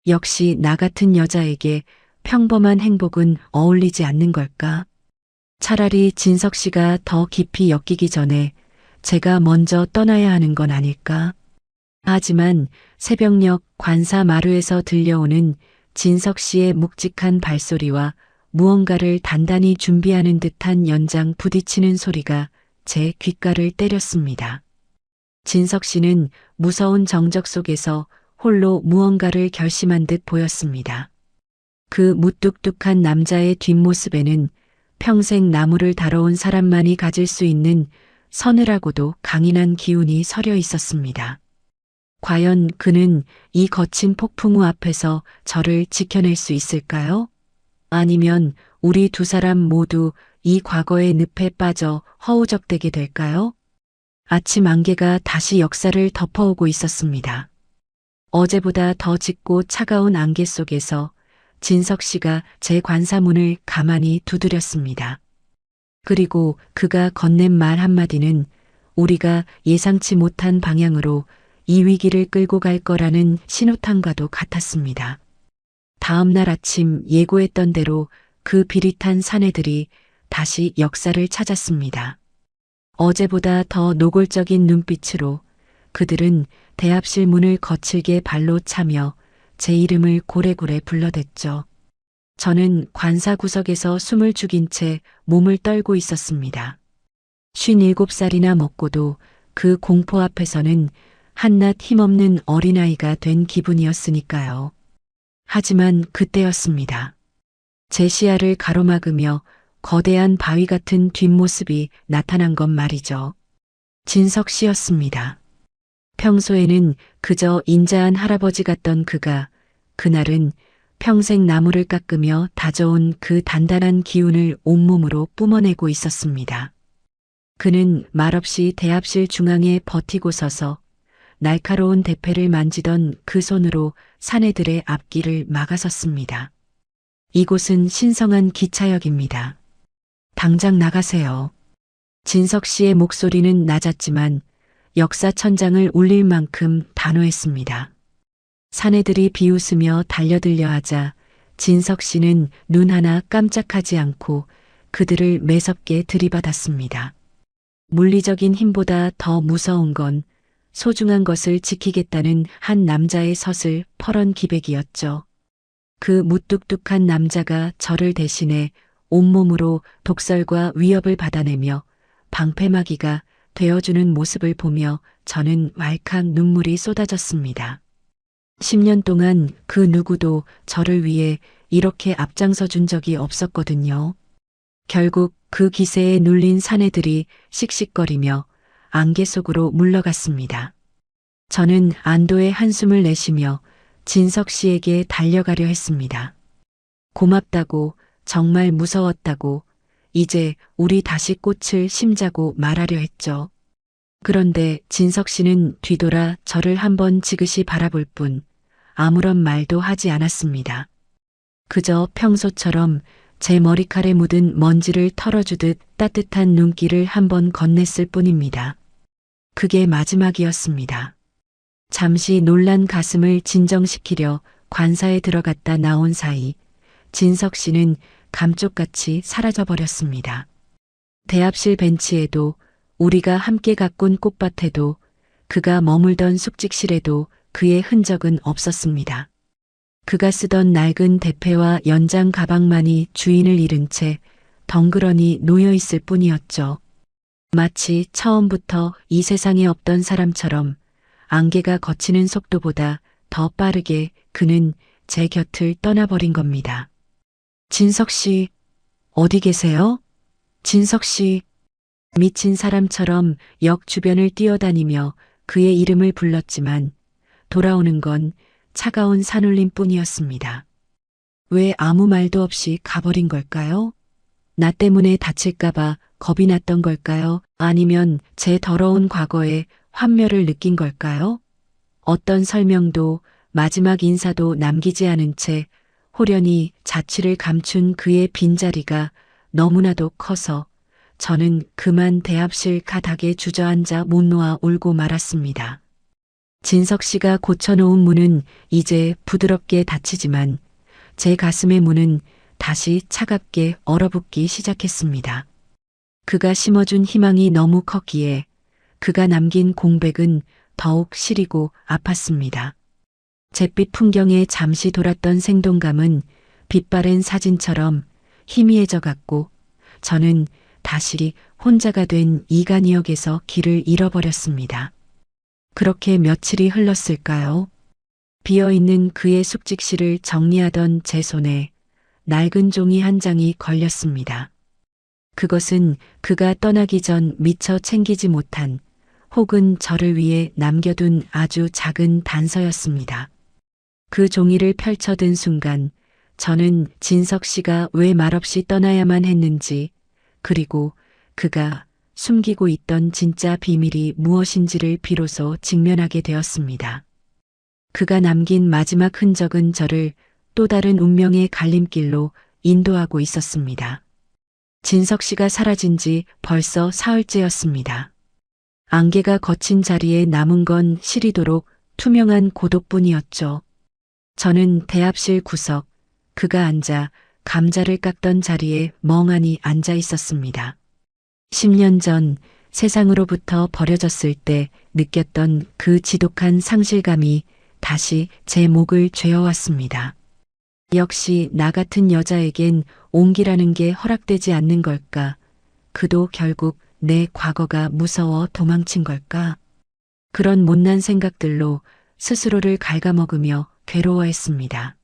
역시 나 같은 여자에게 평범한 행복은 어울리지 않는 걸까? 차라리 진석 씨가 더 깊이 엮이기 전에 제가 먼저 떠나야 하는 건 아닐까? 하지만 새벽녘 관사 마루에서 들려오는 진석 씨의 묵직한 발소리와 무언가를 단단히 준비하는 듯한 연장 부딪히는 소리가 제 귓가를 때렸습니다. 진석 씨는 무서운 정적 속에서 홀로 무언가를 결심한 듯 보였습니다. 그 무뚝뚝한 남자의 뒷모습에는 평생 나무를 다뤄온 사람만이 가질 수 있는 서늘하고도 강인한 기운이 서려 있었습니다. 과연 그는 이 거친 폭풍우 앞에서 저를 지켜낼 수 있을까요? 아니면 우리 두 사람 모두 이 과거의 늪에 빠져 허우적대게 될까요? 아침 안개가 다시 역사를 덮어오고 있었습니다. 어제보다 더 짙고 차가운 안개 속에서 진석 씨가 제 관사문을 가만히 두드렸습니다. 그리고 그가 건넨 말 한마디는 우리가 예상치 못한 방향으로 이 위기를 끌고 갈 거라는 신호탄과도 같았습니다. 다음 날 아침 예고했던 대로 그 비릿한 사내들이 다시 역사를 찾았습니다. 어제보다 더 노골적인 눈빛으로 그들은 대합실 문을 거칠게 발로 차며 제 이름을 고래고래 불러댔죠. 저는 관사 구석에서 숨을 죽인 채 몸을 떨고 있었습니다. 57살이나 먹고도 그 공포 앞에서는 한낱 힘없는 어린아이가 된 기분이었으니까요. 하지만 그때였습니다. 제 시야를 가로막으며 거대한 바위 같은 뒷모습이 나타난 건 말이죠. 진석 씨였습니다. 평소에는 그저 인자한 할아버지 같던 그가 그날은 평생 나무를 깎으며 다져온 그 단단한 기운을 온몸으로 뿜어내고 있었습니다. 그는 말없이 대합실 중앙에 버티고 서서 날카로운 대패를 만지던 그 손으로 사내들의 앞길을 막아섰습니다. 이곳은 신성한 기차역입니다. 당장 나가세요. 진석 씨의 목소리는 낮았지만 역사 천장을 울릴 만큼 단호했습니다. 사내들이 비웃으며 달려들려 하자 진석 씨는 눈 하나 깜짝하지 않고 그들을 매섭게 들이받았습니다. 물리적인 힘보다 더 무서운 건 소중한 것을 지키겠다는 한 남자의 서슬 퍼런 기백이었죠. 그 무뚝뚝한 남자가 저를 대신해 온몸으로 독설과 위협을 받아내며 방패막이가 되어주는 모습을 보며 저는 왈칵 눈물이 쏟아졌습니다. 10년 동안 그 누구도 저를 위해 이렇게 앞장서 준 적이 없었거든요. 결국 그 기세에 눌린 사내들이 씩씩거리며 안개 속으로 물러갔습니다. 저는 안도의 한숨을 내쉬며 진석 씨에게 달려가려 했습니다. 고맙다고, 정말 무서웠다고, 이제 우리 다시 꽃을 심자고 말하려 했죠. 그런데 진석 씨는 뒤돌아 저를 한번 지그시 바라볼 뿐 아무런 말도 하지 않았습니다. 그저 평소처럼 제 머리칼에 묻은 먼지를 털어주듯 따뜻한 눈길을 한번 건넸을 뿐입니다. 그게 마지막이었습니다. 잠시 놀란 가슴을 진정시키려 관사에 들어갔다 나온 사이 진석 씨는 감쪽같이 사라져버렸습니다. 대합실 벤치에도 우리가 함께 가꾼 꽃밭에도 그가 머물던 숙직실에도 그의 흔적은 없었습니다. 그가 쓰던 낡은 대패와 연장 가방만이 주인을 잃은 채 덩그러니 놓여 있을 뿐이었죠. 마치 처음부터 이 세상에 없던 사람처럼 안개가 걷히는 속도보다 더 빠르게 그는 제 곁을 떠나버린 겁니다. 진석 씨, 어디 계세요? 진석 씨, 미친 사람처럼 역 주변을 뛰어다니며 그의 이름을 불렀지만 돌아오는 건 차가운 산울림 뿐이었습니다. 왜 아무 말도 없이 가버린 걸까요? 나 때문에 다칠까봐 겁이 났던 걸까요? 아니면 제 더러운 과거에 환멸을 느낀 걸까요? 어떤 설명도 마지막 인사도 남기지 않은 채 호련히 자취를 감춘 그의 빈자리가 너무나도 커서 저는 그만 대합실 가닥에 주저앉아 못 놓아 울고 말았습니다. 진석 씨가 고쳐놓은 문은 이제 부드럽게 닫히지만 제 가슴의 문은 다시 차갑게 얼어붙기 시작했습니다. 그가 심어준 희망이 너무 컸기에 그가 남긴 공백은 더욱 시리고 아팠습니다. 잿빛 풍경에 잠시 돌았던 생동감은 빛바랜 사진처럼 희미해져 갔고 저는 다시 혼자가 된 이간이역에서 길을 잃어버렸습니다. 그렇게 며칠이 흘렀을까요? 비어있는 그의 숙직실을 정리하던 제 손에 낡은 종이 한 장이 걸렸습니다. 그것은 그가 떠나기 전 미처 챙기지 못한 혹은 저를 위해 남겨둔 아주 작은 단서였습니다. 그 종이를 펼쳐든 순간 저는 진석 씨가 왜 말없이 떠나야만 했는지 그리고 그가 숨기고 있던 진짜 비밀이 무엇인지를 비로소 직면하게 되었습니다. 그가 남긴 마지막 흔적은 저를 또 다른 운명의 갈림길로 인도하고 있었습니다. 진석 씨가 사라진 지 벌써 사흘째였습니다. 안개가 걷힌 자리에 남은 건 시리도록 투명한 고독뿐이었죠. 저는 대합실 구석, 그가 앉아 감자를 깎던 자리에 멍하니 앉아 있었습니다. 10년 전 세상으로부터 버려졌을 때 느꼈던 그 지독한 상실감이 다시 제 목을 죄어왔습니다. 역시 나 같은 여자에겐 온기라는 게 허락되지 않는 걸까? 그도 결국 내 과거가 무서워 도망친 걸까? 그런 못난 생각들로 스스로를 갉아먹으며 괴로워했습니다.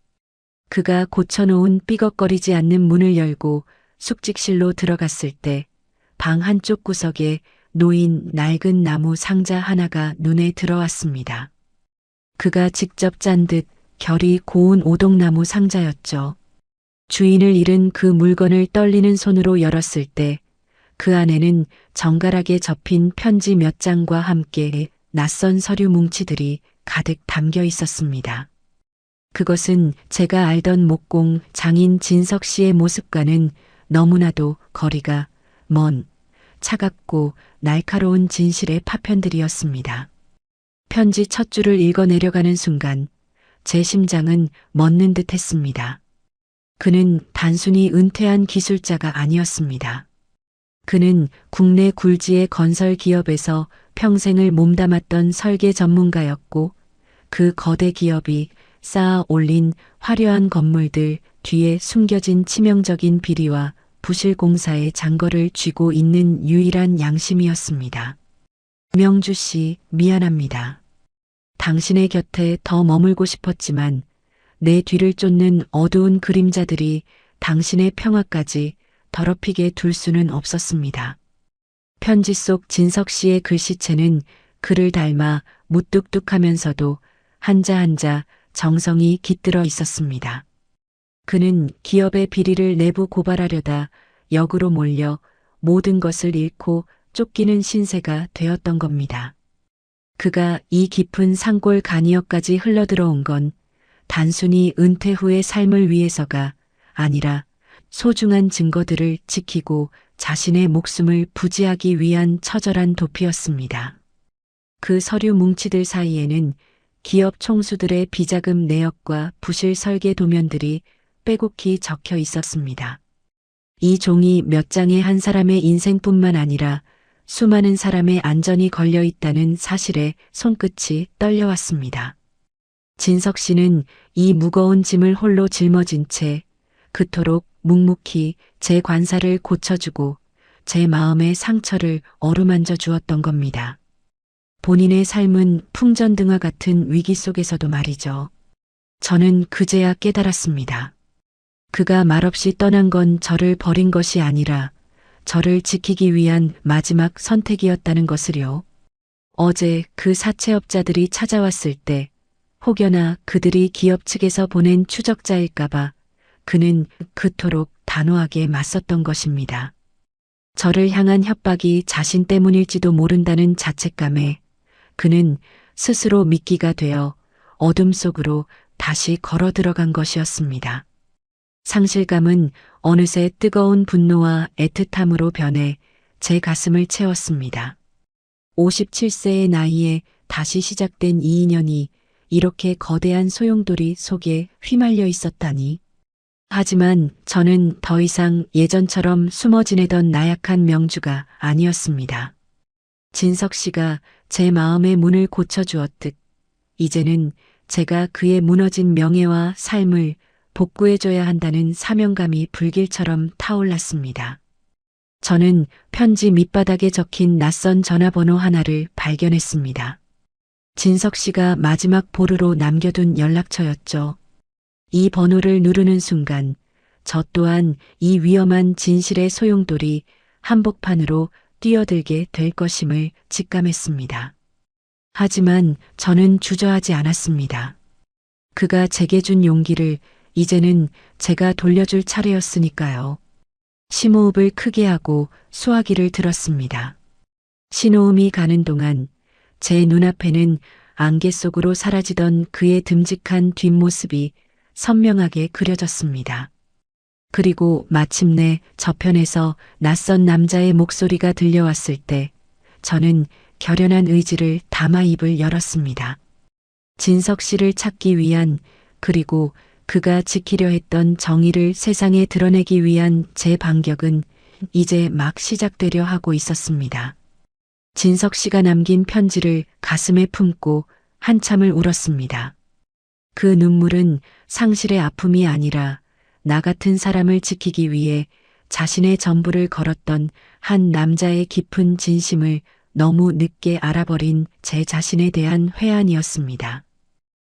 그가 고쳐놓은 삐걱거리지 않는 문을 열고 숙직실로 들어갔을 때 방 한쪽 구석에 놓인 낡은 나무 상자 하나가 눈에 들어왔습니다. 그가 직접 짠 듯 결이 고운 오동나무 상자였죠. 주인을 잃은 그 물건을 떨리는 손으로 열었을 때 그 안에는 정갈하게 접힌 편지 몇 장과 함께 낯선 서류 뭉치들이 가득 담겨 있었습니다. 그것은 제가 알던 목공 장인 진석 씨의 모습과는 너무나도 거리가 먼 차갑고 날카로운 진실의 파편들이었습니다. 편지 첫 줄을 읽어 내려가는 순간 제 심장은 멎는 듯 했습니다. 그는 단순히 은퇴한 기술자가 아니었습니다. 그는 국내 굴지의 건설 기업에서 평생을 몸담았던 설계 전문가였고 그 거대 기업이 쌓아 올린 화려한 건물들 뒤에 숨겨진 치명적인 비리와 부실 공사의 장거를 쥐고 있는 유일한 양심이었습니다. 명주 씨, 미안합니다. 당신의 곁에 더 머물고 싶었지만 내 뒤를 쫓는 어두운 그림자들이 당신의 평화까지 더럽히게 둘 수는 없었습니다. 편지 속 진석 씨의 글씨체는 그를 닮아 무뚝뚝하면서도 한자 한자 정성이 깃들어 있었습니다. 그는 기업의 비리를 내부 고발하려다 역으로 몰려 모든 것을 잃고 쫓기는 신세가 되었던 겁니다. 그가 이 깊은 산골 간이역까지 흘러들어온 건 단순히 은퇴 후의 삶을 위해서가 아니라 소중한 증거들을 지키고 자신의 목숨을 부지하기 위한 처절한 도피였습니다. 그 서류 뭉치들 사이에는 기업 총수들의 비자금 내역과 부실 설계 도면들이 빼곡히 적혀 있었습니다. 이 종이 몇 장의 한 사람의 인생뿐만 아니라 수많은 사람의 안전이 걸려 있다는 사실에 손끝이 떨려왔습니다. 진석 씨는 이 무거운 짐을 홀로 짊어진 채 그토록 묵묵히 제 관사를 고쳐주고 제 마음의 상처를 어루만져 주었던 겁니다. 본인의 삶은 풍전등화 같은 위기 속에서도 말이죠. 저는 그제야 깨달았습니다. 그가 말없이 떠난 건 저를 버린 것이 아니라 저를 지키기 위한 마지막 선택이었다는 것을요. 어제 그 사채업자들이 찾아왔을 때 혹여나 그들이 기업 측에서 보낸 추적자일까봐 그는 그토록 단호하게 맞섰던 것입니다. 저를 향한 협박이 자신 때문일지도 모른다는 자책감에 그는 스스로 미끼가 되어 어둠 속으로 다시 걸어 들어간 것이었습니다. 상실감은 어느새 뜨거운 분노와 애틋함으로 변해 제 가슴을 채웠습니다. 57세의 나이에 다시 시작된 이 인연이 이렇게 거대한 소용돌이 속에 휘말려 있었다니. 하지만 저는 더 이상 예전처럼 숨어 지내던 나약한 명주가 아니었습니다. 진석 씨가 제 마음의 문을 고쳐주었듯 이제는 제가 그의 무너진 명예와 삶을 복구해줘야 한다는 사명감이 불길처럼 타올랐습니다. 저는 편지 밑바닥에 적힌 낯선 전화번호 하나를 발견했습니다. 진석 씨가 마지막 보루로 남겨둔 연락처였죠. 이 번호를 누르는 순간 저 또한 이 위험한 진실의 소용돌이 한복판으로 뛰어들게 될 것임을 직감했습니다. 하지만 저는 주저하지 않았습니다. 그가 제게 준 용기를 이제는 제가 돌려줄 차례였으니까요. 심호흡을 크게 하고 수화기를 들었습니다. 신호음이 가는 동안 제 눈앞에는 안개 속으로 사라지던 그의 듬직한 뒷모습이 선명하게 그려졌습니다. 그리고 마침내 저편에서 낯선 남자의 목소리가 들려왔을 때 저는 결연한 의지를 담아 입을 열었습니다. 진석 씨를 찾기 위한 그리고 그가 지키려 했던 정의를 세상에 드러내기 위한 제 반격은 이제 막 시작되려 하고 있었습니다. 진석 씨가 남긴 편지를 가슴에 품고 한참을 울었습니다. 그 눈물은 상실의 아픔이 아니라 나 같은 사람을 지키기 위해 자신의 전부를 걸었던 한 남자의 깊은 진심을 너무 늦게 알아버린 제 자신에 대한 회한이었습니다.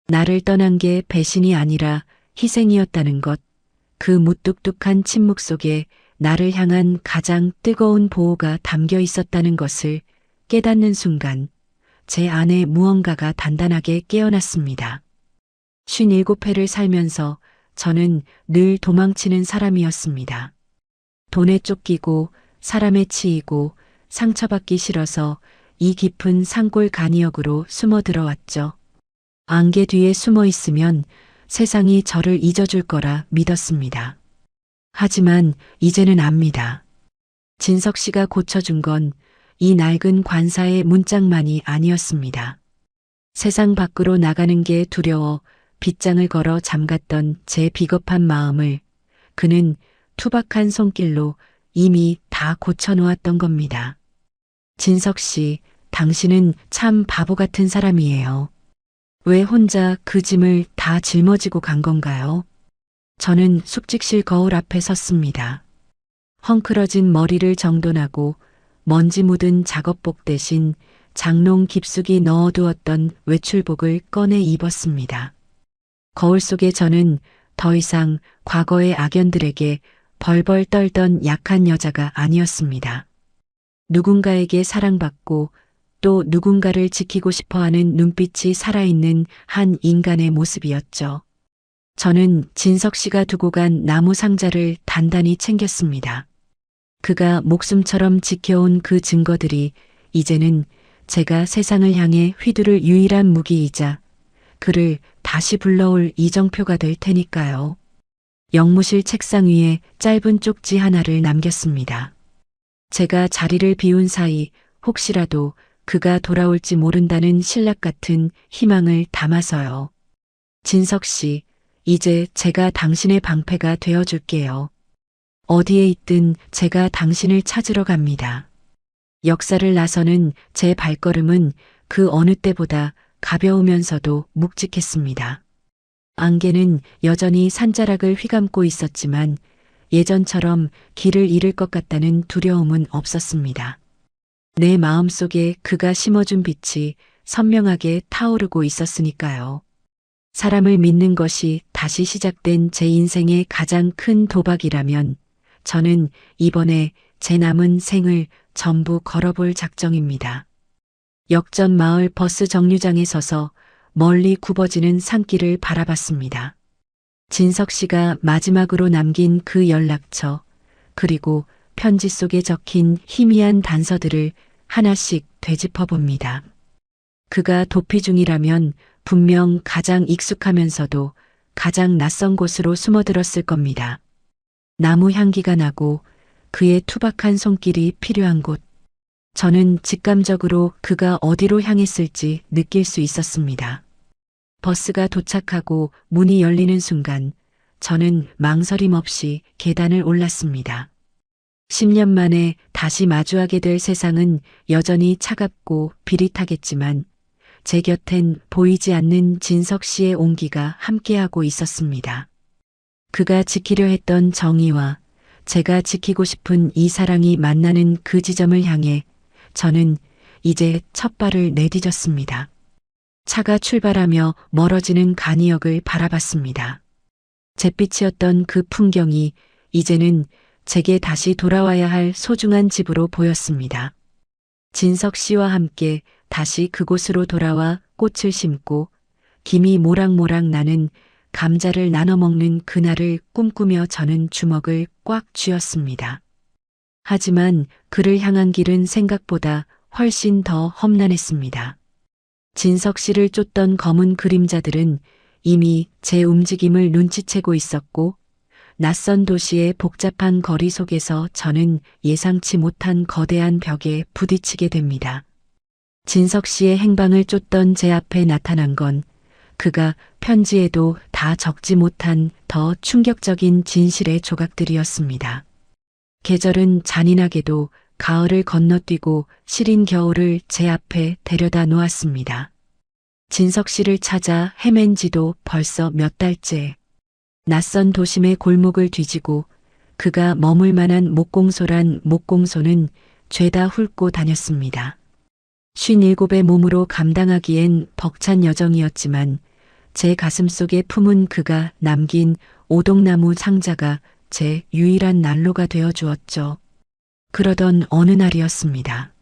나를 떠난 게 배신이 아니라 희생이었다는 것, 그 무뚝뚝한 침묵 속에 나를 향한 가장 뜨거운 보호가 담겨 있었다는 것을 깨닫는 순간 제 안에 무언가가 단단하게 깨어났습니다. 57회를 살면서 저는 늘 도망치는 사람이었습니다. 돈에 쫓기고 사람에 치이고 상처받기 싫어서 이 깊은 산골 간이역으로 숨어 들어왔죠. 안개 뒤에 숨어 있으면 세상이 저를 잊어줄 거라 믿었습니다. 하지만 이제는 압니다. 진석 씨가 고쳐준 건 이 낡은 관사의 문짝만이 아니었습니다. 세상 밖으로 나가는 게 두려워 빗장을 걸어 잠갔던 제 비겁한 마음을 그는 투박한 손길로 이미 다 고쳐놓았던 겁니다. 진석 씨, 당신은 참 바보 같은 사람이에요. 왜 혼자 그 짐을 다 짊어지고 간 건가요? 저는 숙직실 거울 앞에 섰습니다. 헝클어진 머리를 정돈하고 먼지 묻은 작업복 대신 장롱 깊숙이 넣어두었던 외출복을 꺼내 입었습니다. 거울 속에 저는 더 이상 과거의 악연들에게 벌벌 떨던 약한 여자가 아니었습니다. 누군가에게 사랑받고 또 누군가를 지키고 싶어하는 눈빛이 살아있는 한 인간의 모습이었죠. 저는 진석 씨가 두고 간 나무 상자를 단단히 챙겼습니다. 그가 목숨처럼 지켜온 그 증거들이 이제는 제가 세상을 향해 휘두를 유일한 무기이자 그를 다시 불러올 이정표가 될 테니까요. 영무실 책상 위에 짧은 쪽지 하나를 남겼습니다. 제가 자리를 비운 사이 혹시라도 그가 돌아올지 모른다는 신락 같은 희망을 담아서요. 진석 씨, 이제 제가 당신의 방패가 되어줄게요. 어디에 있든 제가 당신을 찾으러 갑니다. 역사를 나서는 제 발걸음은 그 어느 때보다 가벼우면서도 묵직했습니다. 안개는 여전히 산자락을 휘감고 있었지만 예전처럼 길을 잃을 것 같다는 두려움은 없었습니다. 내 마음속에 그가 심어준 빛이 선명하게 타오르고 있었으니까요. 사람을 믿는 것이 다시 시작된 제 인생의 가장 큰 도박이라면 저는 이번에 제 남은 생을 전부 걸어볼 작정입니다. 역전 마을 버스 정류장에 서서 멀리 굽어지는 산길을 바라봤습니다. 진석 씨가 마지막으로 남긴 그 연락처, 그리고 편지 속에 적힌 희미한 단서들을 하나씩 되짚어 봅니다. 그가 도피 중이라면 분명 가장 익숙하면서도 가장 낯선 곳으로 숨어들었을 겁니다. 나무 향기가 나고 그의 투박한 손길이 필요한 곳. 저는 직감적으로 그가 어디로 향했을지 느낄 수 있었습니다. 버스가 도착하고 문이 열리는 순간 저는 망설임 없이 계단을 올랐습니다. 10년 만에 다시 마주하게 될 세상은 여전히 차갑고 비릿하겠지만 제 곁엔 보이지 않는 진석 씨의 온기가 함께하고 있었습니다. 그가 지키려 했던 정의와 제가 지키고 싶은 이 사랑이 만나는 그 지점을 향해 저는 이제 첫 발을 내디뎠습니다. 차가 출발하며 멀어지는 간이역을 바라봤습니다. 잿빛이었던 그 풍경이 이제는 제게 다시 돌아와야 할 소중한 집으로 보였습니다. 진석 씨와 함께 다시 그곳으로 돌아와 꽃을 심고 김이 모락모락 나는 감자를 나눠 먹는 그날을 꿈꾸며 저는 주먹을 꽉 쥐었습니다. 하지만 그를 향한 길은 생각보다 훨씬 더 험난했습니다. 진석 씨를 쫓던 검은 그림자들은 이미 제 움직임을 눈치채고 있었고 낯선 도시의 복잡한 거리 속에서 저는 예상치 못한 거대한 벽에 부딪히게 됩니다. 진석 씨의 행방을 쫓던 제 앞에 나타난 건 그가 편지에도 다 적지 못한 더 충격적인 진실의 조각들이었습니다. 계절은 잔인하게도 가을을 건너뛰고 시린 겨울을 제 앞에 데려다 놓았습니다. 진석 씨를 찾아 헤맨 지도 벌써 몇 달째. 낯선 도심의 골목을 뒤지고 그가 머물 만한 목공소란 목공소는 죄다 훑고 다녔습니다. 57의 몸으로 감당하기엔 벅찬 여정이었지만 제 가슴속에 품은 그가 남긴 오동나무 상자가 제 유일한 난로가 되어 주었죠. 그러던 어느 날이었습니다.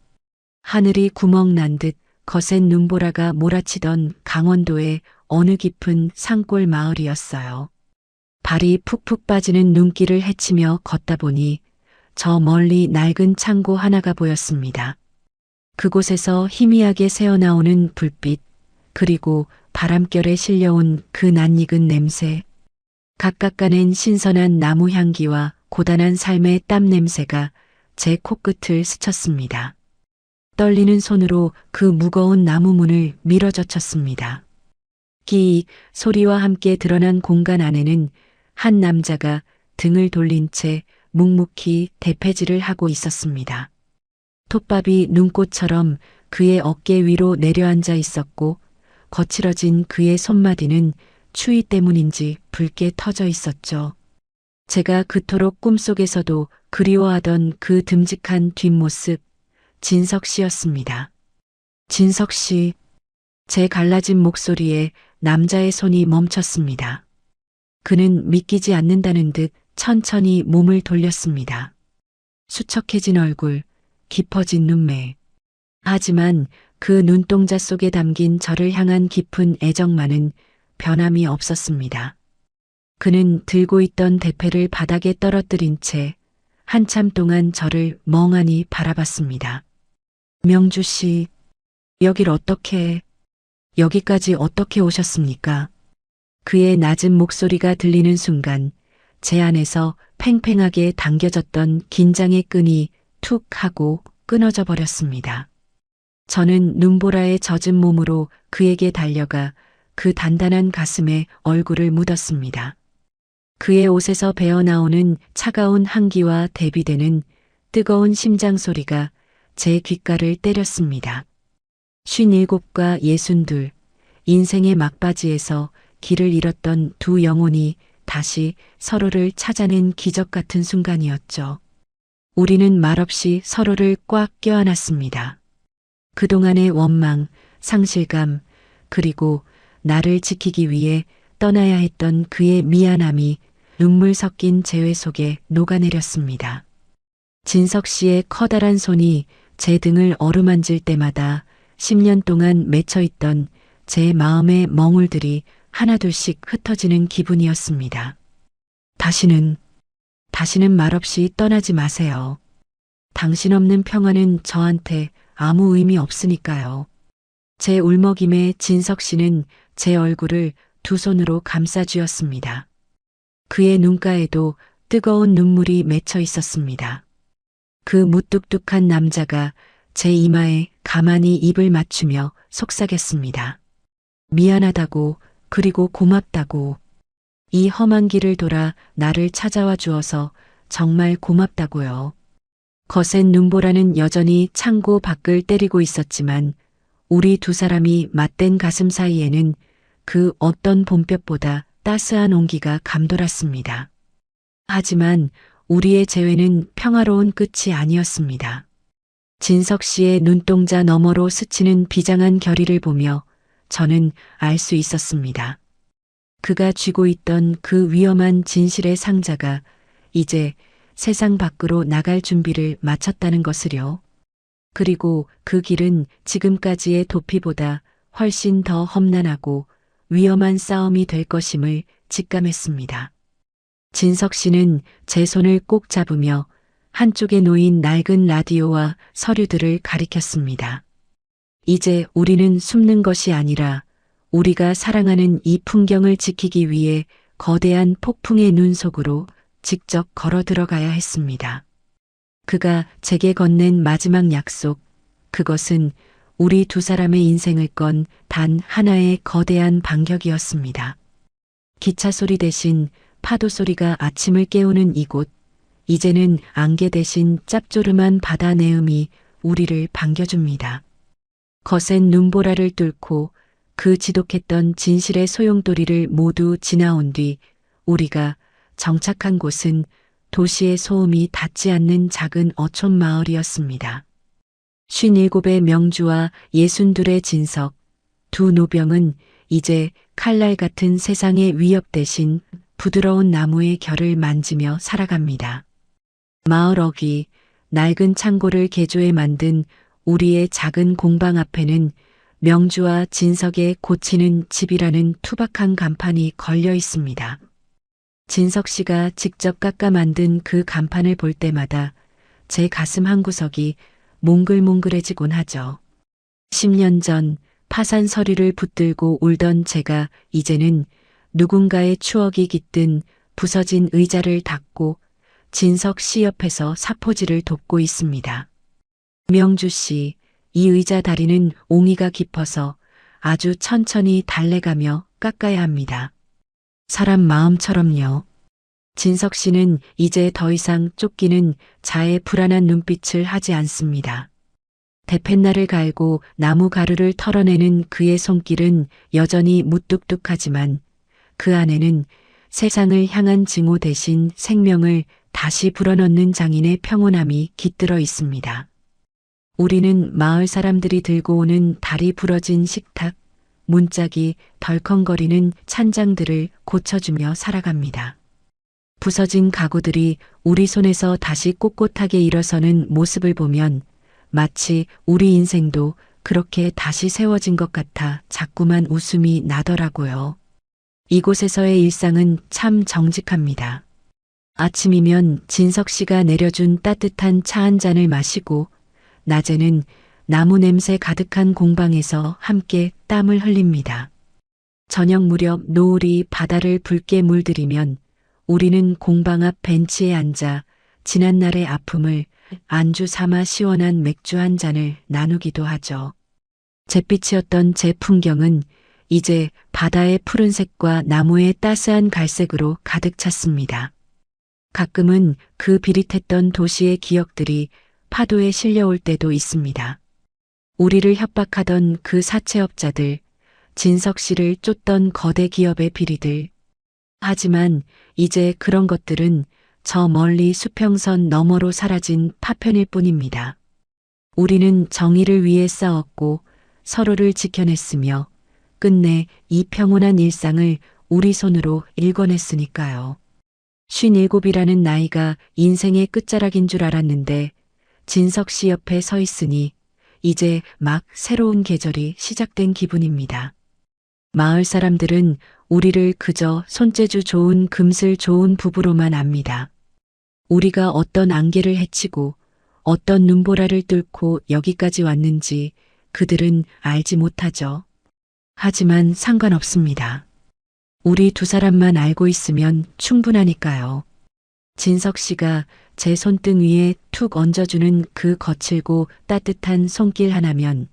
하늘이 구멍 난 듯 거센 눈보라가 몰아치던 강원도의 어느 깊은 산골 마을이었어요. 발이 푹푹 빠지는 눈길을 헤치며 걷다 보니 저 멀리 낡은 창고 하나가 보였습니다. 그곳에서 희미하게 새어나오는 불빛, 그리고 바람결에 실려온 그 낯익은 냄새, 각각 가낸 신선한 나무 향기와 고단한 삶의 땀 냄새가 제 코끝을 스쳤습니다. 떨리는 손으로 그 무거운 나무 문을 밀어젖혔습니다. 끼익 소리와 함께 드러난 공간 안에는 한 남자가 등을 돌린 채 묵묵히 대패질을 하고 있었습니다. 톱밥이 눈꽃처럼 그의 어깨 위로 내려앉아 있었고 거칠어진 그의 손마디는 추위 때문인지 붉게 터져 있었죠. 제가 그토록 꿈속에서도 그리워하던 그 듬직한 뒷모습, 진석 씨였습니다. 진석 씨, 제 갈라진 목소리에 남자의 손이 멈췄습니다. 그는 믿기지 않는다는 듯 천천히 몸을 돌렸습니다. 수척해진 얼굴, 깊어진 눈매. 하지만 그 눈동자 속에 담긴 저를 향한 깊은 애정만은 변함이 없었습니다. 그는 들고 있던 대패를 바닥에 떨어뜨린 채 한참 동안 저를 멍하니 바라봤습니다. 명주 씨, 여기까지 어떻게 오셨습니까? 그의 낮은 목소리가 들리는 순간 제 안에서 팽팽하게 당겨졌던 긴장의 끈이 툭 하고 끊어져 버렸습니다. 저는 눈보라에 젖은 몸으로 그에게 달려가 그 단단한 가슴에 얼굴을 묻었습니다. 그의 옷에서 배어나오는 차가운 한기와 대비되는 뜨거운 심장 소리가 제 귓가를 때렸습니다. 57과 62, 인생의 막바지에서 길을 잃었던 두 영혼이 다시 서로를 찾아낸 기적 같은 순간이었죠. 우리는 말없이 서로를 꽉 껴안았습니다. 그동안의 원망, 상실감, 그리고 나를 지키기 위해 떠나야 했던 그의 미안함이 눈물 섞인 재회 속에 녹아내렸습니다. 진석 씨의 커다란 손이 제 등을 어루만질 때마다 10년 동안 맺혀있던 제 마음의 멍울들이 하나둘씩 흩어지는 기분이었습니다. 다시는 말없이 떠나지 마세요. 당신 없는 평화는 저한테 아무 의미 없으니까요. 제 울먹임에 진석 씨는 제 얼굴을 두 손으로 감싸쥐었습니다. 그의 눈가에도 뜨거운 눈물이 맺혀 있었습니다. 그 무뚝뚝한 남자가 제 이마에 가만히 입을 맞추며 속삭였습니다. 미안하다고, 그리고 고맙다고. 이 험한 길을 돌아 나를 찾아와 주어서 정말 고맙다고요. 거센 눈보라는 여전히 창고 밖을 때리고 있었지만 우리 두 사람이 맞댄 가슴 사이에는 그 어떤 봄볕보다 따스한 온기가 감돌았습니다. 하지만 우리의 재회는 평화로운 끝이 아니었습니다. 진석 씨의 눈동자 너머로 스치는 비장한 결의를 보며 저는 알 수 있었습니다. 그가 쥐고 있던 그 위험한 진실의 상자가 이제 세상 밖으로 나갈 준비를 마쳤다는 것을요. 그리고 그 길은 지금까지의 도피보다 훨씬 더 험난하고 위험한 싸움이 될 것임을 직감했습니다. 진석 씨는 제 손을 꼭 잡으며 한쪽에 놓인 낡은 라디오와 서류들을 가리켰습니다. 이제 우리는 숨는 것이 아니라 우리가 사랑하는 이 풍경을 지키기 위해 거대한 폭풍의 눈 속으로 직접 걸어 들어가야 했습니다. 그가 제게 건넨 마지막 약속, 그것은 우리 두 사람의 인생을 건 단 하나의 거대한 반격이었습니다. 기차 소리 대신 파도 소리가 아침을 깨우는 이곳, 이제는 안개 대신 짭조름한 바다 내음이 우리를 반겨줍니다. 거센 눈보라를 뚫고 그 지독했던 진실의 소용돌이를 모두 지나온 뒤 우리가 정착한 곳은 도시의 소음이 닿지 않는 작은 어촌 마을이었습니다. 57의 명주와 62의 진석, 두 노병은 이제 칼날 같은 세상의 위협 대신 부드러운 나무의 결을 만지며 살아갑니다. 마을 어귀, 낡은 창고를 개조해 만든 우리의 작은 공방 앞에는 명주와 진석의 고치는 집이라는 투박한 간판이 걸려 있습니다. 진석 씨가 직접 깎아 만든 그 간판을 볼 때마다 제 가슴 한구석이 몽글몽글해지곤 하죠. 10년 전 파산 서류를 붙들고 울던 제가 이제는 누군가의 추억이 깃든 부서진 의자를 닦고 진석 씨 옆에서 사포질을 돕고 있습니다. 명주 씨, 이 의자 다리는 옹이가 깊어서 아주 천천히 달래가며 깎아야 합니다. 사람 마음처럼요. 진석 씨는 이제 더 이상 쫓기는 자의 불안한 눈빛을 하지 않습니다. 대펜날을 갈고 나무 가루를 털어내는 그의 손길은 여전히 무뚝뚝하지만 그 안에는 세상을 향한 증오 대신 생명을 다시 불어넣는 장인의 평온함이 깃들어 있습니다. 우리는 마을 사람들이 들고 오는 다리 부러진 식탁, 문짝이 덜컹거리는 찬장들을 고쳐주며 살아갑니다. 부서진 가구들이 우리 손에서 다시 꼿꼿하게 일어서는 모습을 보면 마치 우리 인생도 그렇게 다시 세워진 것 같아 자꾸만 웃음이 나더라고요. 이곳에서의 일상은 참 정직합니다. 아침이면 진석 씨가 내려준 따뜻한 차 한 잔을 마시고 낮에는 나무 냄새 가득한 공방에서 함께 땀을 흘립니다. 저녁 무렵 노을이 바다를 붉게 물들이면 우리는 공방 앞 벤치에 앉아 지난날의 아픔을 안주 삼아 시원한 맥주 한 잔을 나누기도 하죠. 잿빛이었던 제 풍경은 이제 바다의 푸른색과 나무의 따스한 갈색으로 가득 찼습니다. 가끔은 그 비릿했던 도시의 기억들이 파도에 실려올 때도 있습니다. 우리를 협박하던 그 사채업자들, 진석 씨를 쫓던 거대 기업의 비리들. 하지만 이제 그런 것들은 저 멀리 수평선 너머로 사라진 파편일 뿐입니다. 우리는 정의를 위해 싸웠고 서로를 지켜냈으며 끝내 이 평온한 일상을 우리 손으로 일궈냈으니까요. 57이라는 나이가 인생의 끝자락인 줄 알았는데 진석 씨 옆에 서 있으니 이제 막 새로운 계절이 시작된 기분입니다. 마을 사람들은 우리를 그저 손재주 좋은 금슬 좋은 부부로만 압니다. 우리가 어떤 안개를 헤치고 어떤 눈보라를 뚫고 여기까지 왔는지 그들은 알지 못하죠. 하지만 상관없습니다. 우리 두 사람만 알고 있으면 충분하니까요. 진석 씨가 제 손등 위에 툭 얹어주는 그 거칠고 따뜻한 손길 하나면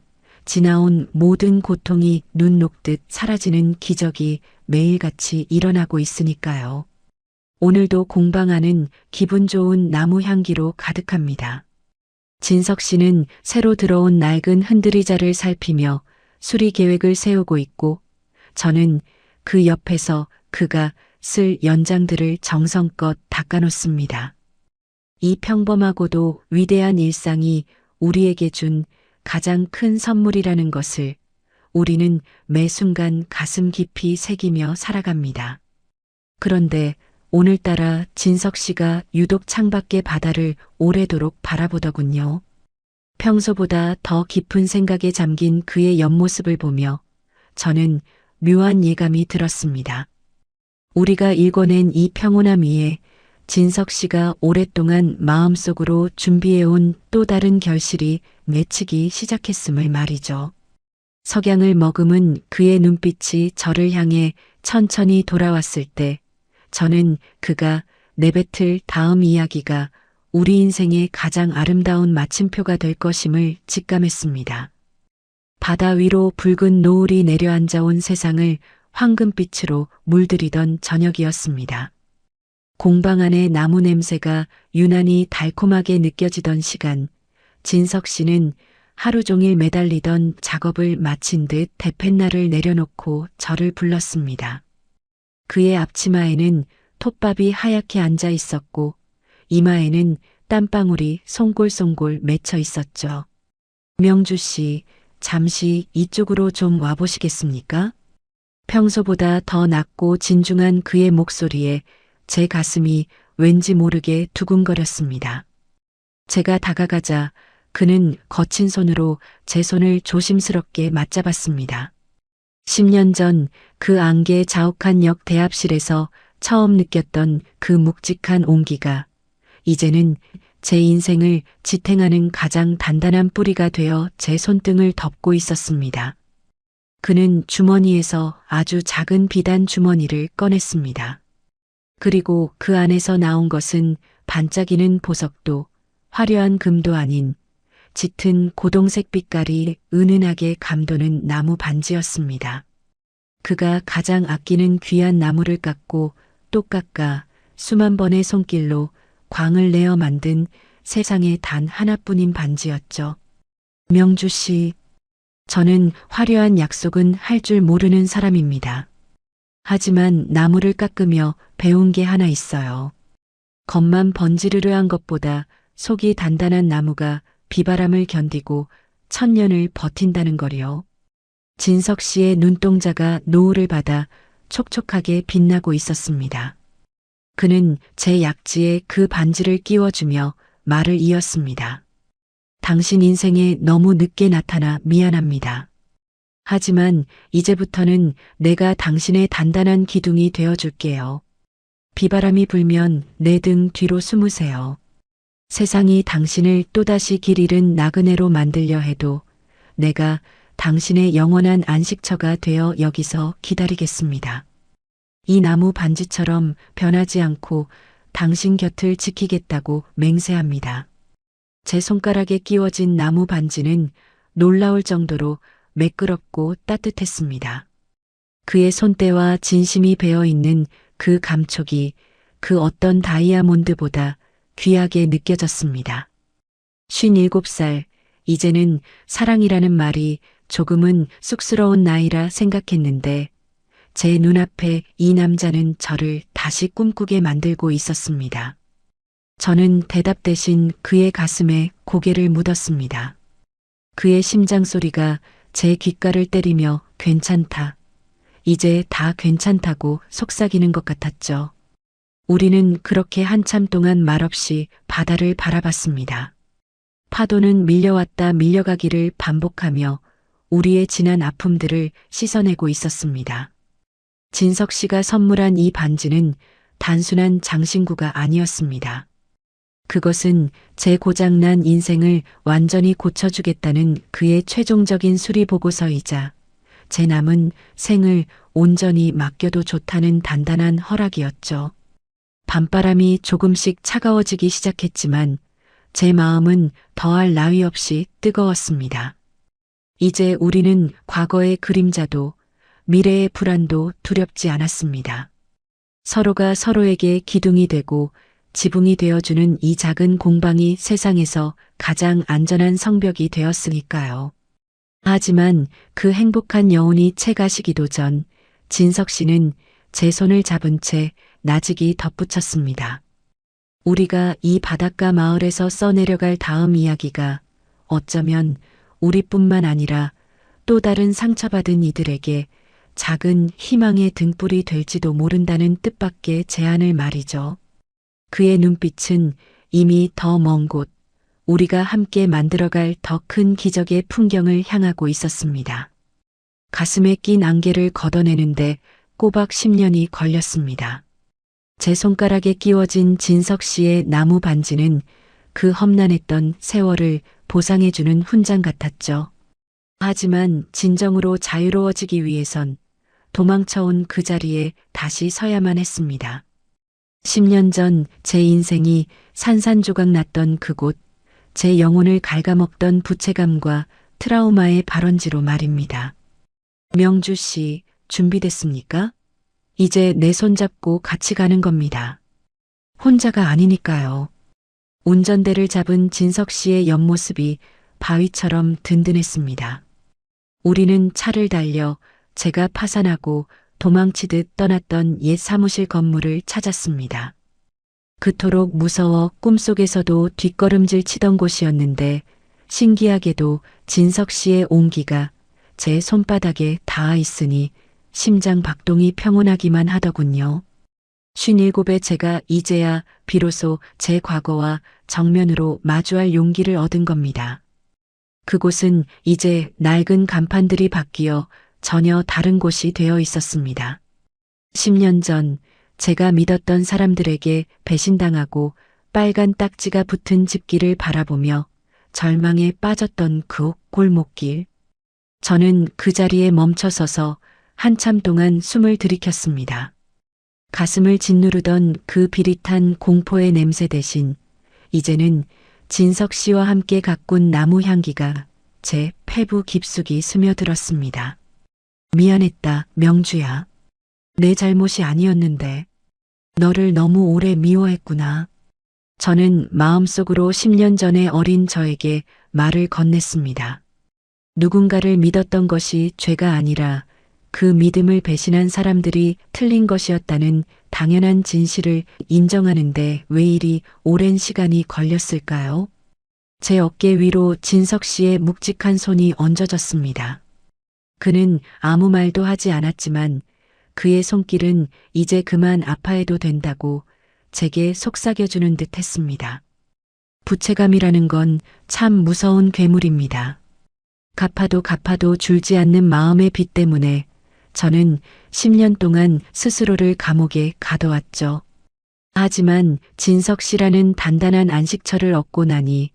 지나온 모든 고통이 눈 녹듯 사라지는 기적이 매일같이 일어나고 있으니까요. 오늘도 공방 안은 기분 좋은 나무 향기로 가득합니다. 진석 씨는 새로 들어온 낡은 흔들의자를 살피며 수리 계획을 세우고 있고 저는 그 옆에서 그가 쓸 연장들을 정성껏 닦아놓습니다. 이 평범하고도 위대한 일상이 우리에게 준 가장 큰 선물이라는 것을 우리는 매 순간 가슴 깊이 새기며 살아갑니다. 그런데 오늘따라 진석 씨가 유독 창밖의 바다를 오래도록 바라보더군요. 평소보다 더 깊은 생각에 잠긴 그의 옆모습을 보며 저는 묘한 예감이 들었습니다. 우리가 일궈낸 이 평온함 위에 진석 씨가 오랫동안 마음속으로 준비해온 또 다른 결실이 맺히기 시작했음을 말이죠. 석양을 머금은 그의 눈빛이 저를 향해 천천히 돌아왔을 때 저는 그가 내뱉을 다음 이야기가 우리 인생의 가장 아름다운 마침표가 될 것임을 직감했습니다. 바다 위로 붉은 노을이 내려앉아 온 세상을 황금빛으로 물들이던 저녁이었습니다. 공방 안의 나무 냄새가 유난히 달콤하게 느껴지던 시간, 진석 씨는 하루 종일 매달리던 작업을 마친 듯 대펜날을 내려놓고 저를 불렀습니다. 그의 앞치마에는 톱밥이 하얗게 앉아 있었고 이마에는 땀방울이 송골송골 맺혀 있었죠. 명주 씨, 잠시 이쪽으로 좀 와보시겠습니까? 평소보다 더 낮고 진중한 그의 목소리에 제 가슴이 왠지 모르게 두근거렸습니다. 제가 다가가자 그는 거친 손으로 제 손을 조심스럽게 맞잡았습니다. 10년 전 그 안개 자욱한 역 대합실에서 처음 느꼈던 그 묵직한 온기가 이제는 제 인생을 지탱하는 가장 단단한 뿌리가 되어 제 손등을 덮고 있었습니다. 그는 주머니에서 아주 작은 비단 주머니를 꺼냈습니다. 그리고 그 안에서 나온 것은 반짝이는 보석도 화려한 금도 아닌 짙은 고동색 빛깔이 은은하게 감도는 나무 반지였습니다. 그가 가장 아끼는 귀한 나무를 깎고 또 깎아 수만 번의 손길로 광을 내어 만든 세상에 단 하나뿐인 반지였죠. 명주 씨, 저는 화려한 약속은 할 줄 모르는 사람입니다. 하지만 나무를 깎으며 배운 게 하나 있어요. 겉만 번지르르한 것보다 속이 단단한 나무가 비바람을 견디고 천년을 버틴다는 거리요. 진석 씨의 눈동자가 노을을 받아 촉촉하게 빛나고 있었습니다. 그는 제 약지에 그 반지를 끼워주며 말을 이었습니다. 당신 인생에 너무 늦게 나타나 미안합니다. 하지만 이제부터는 내가 당신의 단단한 기둥이 되어줄게요. 비바람이 불면 내 등 뒤로 숨으세요. 세상이 당신을 또다시 길 잃은 나그네로 만들려 해도 내가 당신의 영원한 안식처가 되어 여기서 기다리겠습니다. 이 나무 반지처럼 변하지 않고 당신 곁을 지키겠다고 맹세합니다. 제 손가락에 끼워진 나무 반지는 놀라울 정도로 매끄럽고 따뜻했습니다. 그의 손때와 진심이 배어 있는 그 감촉이 그 어떤 다이아몬드보다 귀하게 느껴졌습니다. 57살, 이제는 사랑이라는 말이 조금은 쑥스러운 나이라 생각했는데 제 눈앞에 이 남자는 저를 다시 꿈꾸게 만들고 있었습니다. 저는 대답 대신 그의 가슴에 고개를 묻었습니다. 그의 심장 소리가 제 귓가를 때리며 괜찮다. 이제 다 괜찮다고 속삭이는 것 같았죠. 우리는 그렇게 한참 동안 말없이 바다를 바라봤습니다. 파도는 밀려왔다 밀려가기를 반복하며 우리의 지난 아픔들을 씻어내고 있었습니다. 진석 씨가 선물한 이 반지는 단순한 장신구가 아니었습니다. 그것은 제 고장난 인생을 완전히 고쳐주겠다는 그의 최종적인 수리 보고서이자 제 남은 생을 온전히 맡겨도 좋다는 단단한 허락이었죠. 밤바람이 조금씩 차가워지기 시작했지만 제 마음은 더할 나위 없이 뜨거웠습니다. 이제 우리는 과거의 그림자도 미래의 불안도 두렵지 않았습니다. 서로가 서로에게 기둥이 되고 지붕이 되어주는 이 작은 공방이 세상에서 가장 안전한 성벽이 되었으니까요. 하지만 그 행복한 여운이 채 가시기도 전 진석 씨는 제 손을 잡은 채 나직이 덧붙였습니다. 우리가 이 바닷가 마을에서 써내려갈 다음 이야기가 어쩌면 우리뿐만 아니라 또 다른 상처받은 이들에게 작은 희망의 등불이 될지도 모른다는 뜻밖의 제안을 말이죠. 그의 눈빛은 이미 더 먼 곳, 우리가 함께 만들어갈 더 큰 기적의 풍경을 향하고 있었습니다. 가슴에 낀 안개를 걷어내는데 꼬박 10년이 걸렸습니다. 제 손가락에 끼워진 진석 씨의 나무 반지는 그 험난했던 세월을 보상해주는 훈장 같았죠. 하지만 진정으로 자유로워지기 위해선 도망쳐온 그 자리에 다시 서야만 했습니다. 10년 전 제 인생이 산산조각 났던 그곳, 제 영혼을 갉아먹던 부채감과 트라우마의 발원지로 말입니다. 명주 씨, 준비됐습니까? 이제 내 손 잡고 같이 가는 겁니다. 혼자가 아니니까요. 운전대를 잡은 진석 씨의 옆모습이 바위처럼 든든했습니다. 우리는 차를 달려 제가 파산하고 도망치듯 떠났던 옛 사무실 건물을 찾았습니다. 그토록 무서워 꿈속에서도 뒷걸음질 치던 곳이었는데 신기하게도 진석 씨의 온기가 제 손바닥에 닿아 있으니 심장 박동이 평온하기만 하더군요. 57에 제가 이제야 비로소 제 과거와 정면으로 마주할 용기를 얻은 겁니다. 그곳은 이제 낡은 간판들이 바뀌어 전혀 다른 곳이 되어 있었습니다. 10년 전 제가 믿었던 사람들에게 배신당하고 빨간 딱지가 붙은 집길을 바라보며 절망에 빠졌던 그 골목길. 저는 그 자리에 멈춰서서 한참 동안 숨을 들이켰습니다. 가슴을 짓누르던 그 비릿한 공포의 냄새 대신 이제는 진석 씨와 함께 가꾼 나무 향기가 제 폐부 깊숙이 스며들었습니다. 미안했다, 명주야. 내 잘못이 아니었는데 너를 너무 오래 미워했구나. 저는 마음속으로 10년 전의 어린 저에게 말을 건넸습니다. 누군가를 믿었던 것이 죄가 아니라 그 믿음을 배신한 사람들이 틀린 것이었다는 당연한 진실을 인정하는데 왜 이리 오랜 시간이 걸렸을까요? 제 어깨 위로 진석 씨의 묵직한 손이 얹어졌습니다. 그는 아무 말도 하지 않았지만 그의 손길은 이제 그만 아파해도 된다고 제게 속삭여주는 듯 했습니다. 부채감이라는 건 참 무서운 괴물입니다. 갚아도 줄지 않는 마음의 빚 때문에 저는 10년 동안 스스로를 감옥에 가둬왔죠. 하지만 진석 씨라는 단단한 안식처를 얻고 나니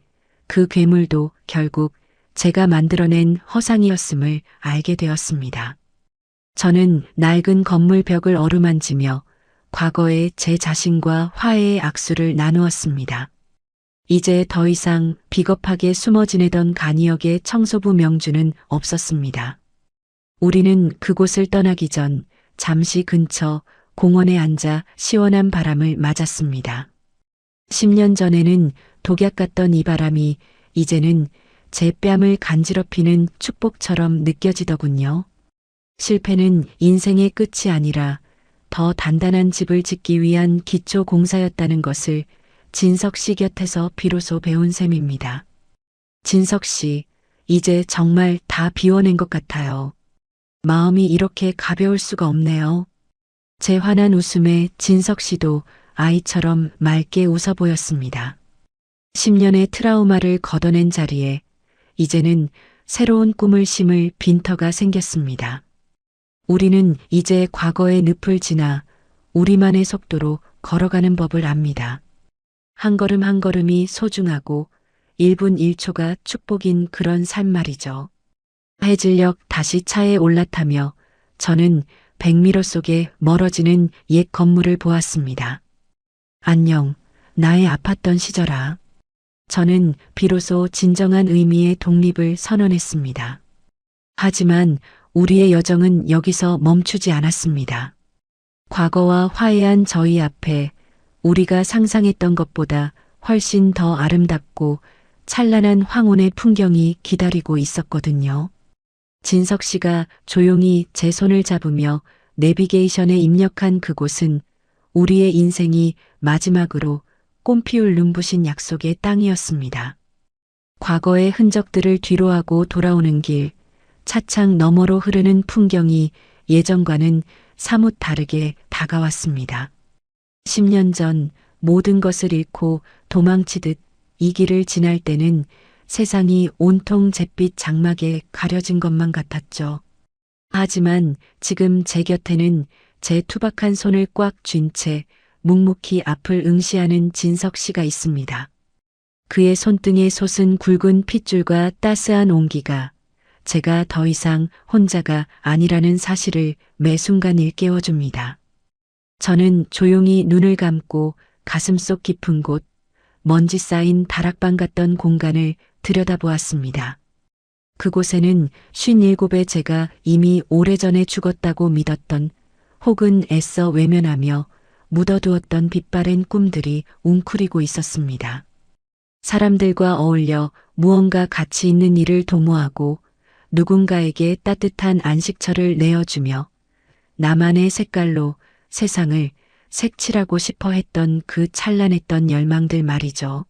그 괴물도 결국 제가 만들어낸 허상이었음을 알게 되었습니다. 저는 낡은 건물 벽을 어루만지며 과거의 제 자신과 화해의 악수를 나누었습니다. 이제 더 이상 비겁하게 숨어 지내던 간이역의 청소부 명주는 없었습니다. 우리는 그곳을 떠나기 전 잠시 근처 공원에 앉아 시원한 바람을 맞았습니다. 10년 전에는 독약 같던 이 바람이 이제는 제 뺨을 간지럽히는 축복처럼 느껴지더군요. 실패는 인생의 끝이 아니라 더 단단한 집을 짓기 위한 기초 공사였다는 것을 진석 씨 곁에서 비로소 배운 셈입니다. 진석 씨, 이제 정말 다 비워낸 것 같아요. 마음이 이렇게 가벼울 수가 없네요. 제 환한 웃음에 진석 씨도 아이처럼 맑게 웃어 보였습니다. 10년의 트라우마를 걷어낸 자리에 이제는 새로운 꿈을 심을 빈터가 생겼습니다. 우리는 이제 과거의 늪을 지나 우리만의 속도로 걸어가는 법을 압니다. 한 걸음 한 걸음이 소중하고 1분 1초가 축복인 그런 삶 말이죠. 해질녘 다시 차에 올라타며 저는 백미러 속에 멀어지는 옛 건물을 보았습니다. 안녕, 나의 아팠던 시절아. 저는 비로소 진정한 의미의 독립을 선언했습니다. 하지만 우리의 여정은 여기서 멈추지 않았습니다. 과거와 화해한 저희 앞에 우리가 상상했던 것보다 훨씬 더 아름답고 찬란한 황혼의 풍경이 기다리고 있었거든요. 진석 씨가 조용히 제 손을 잡으며 내비게이션에 입력한 그곳은 우리의 인생이 마지막으로 꽃피울 눈부신 약속의 땅이었습니다. 과거의 흔적들을 뒤로하고 돌아오는 길, 차창 너머로 흐르는 풍경이 예전과는 사뭇 다르게 다가왔습니다. 10년 전 모든 것을 잃고 도망치듯 이 길을 지날 때는 세상이 온통 잿빛 장막에 가려진 것만 같았죠. 하지만 지금 제 곁에는 제 투박한 손을 꽉 쥔 채 묵묵히 앞을 응시하는 진석 씨가 있습니다. 그의 손등에 솟은 굵은 핏줄과 따스한 온기가 제가 더 이상 혼자가 아니라는 사실을 매 순간 일깨워줍니다. 저는 조용히 눈을 감고 가슴속 깊은 곳, 먼지 쌓인 다락방 같던 공간을 들여다보았습니다. 그곳에는 57의 제가 이미 오래전에 죽었다고 믿었던 혹은 애써 외면하며 묻어두었던 빛바랜 꿈들이 웅크리고 있었습니다. 사람들과 어울려 무언가 가치 있는 일을 도모하고 누군가에게 따뜻한 안식처를 내어주며 나만의 색깔로 세상을 색칠하고 싶어 했던 그 찬란했던 열망들 말이죠.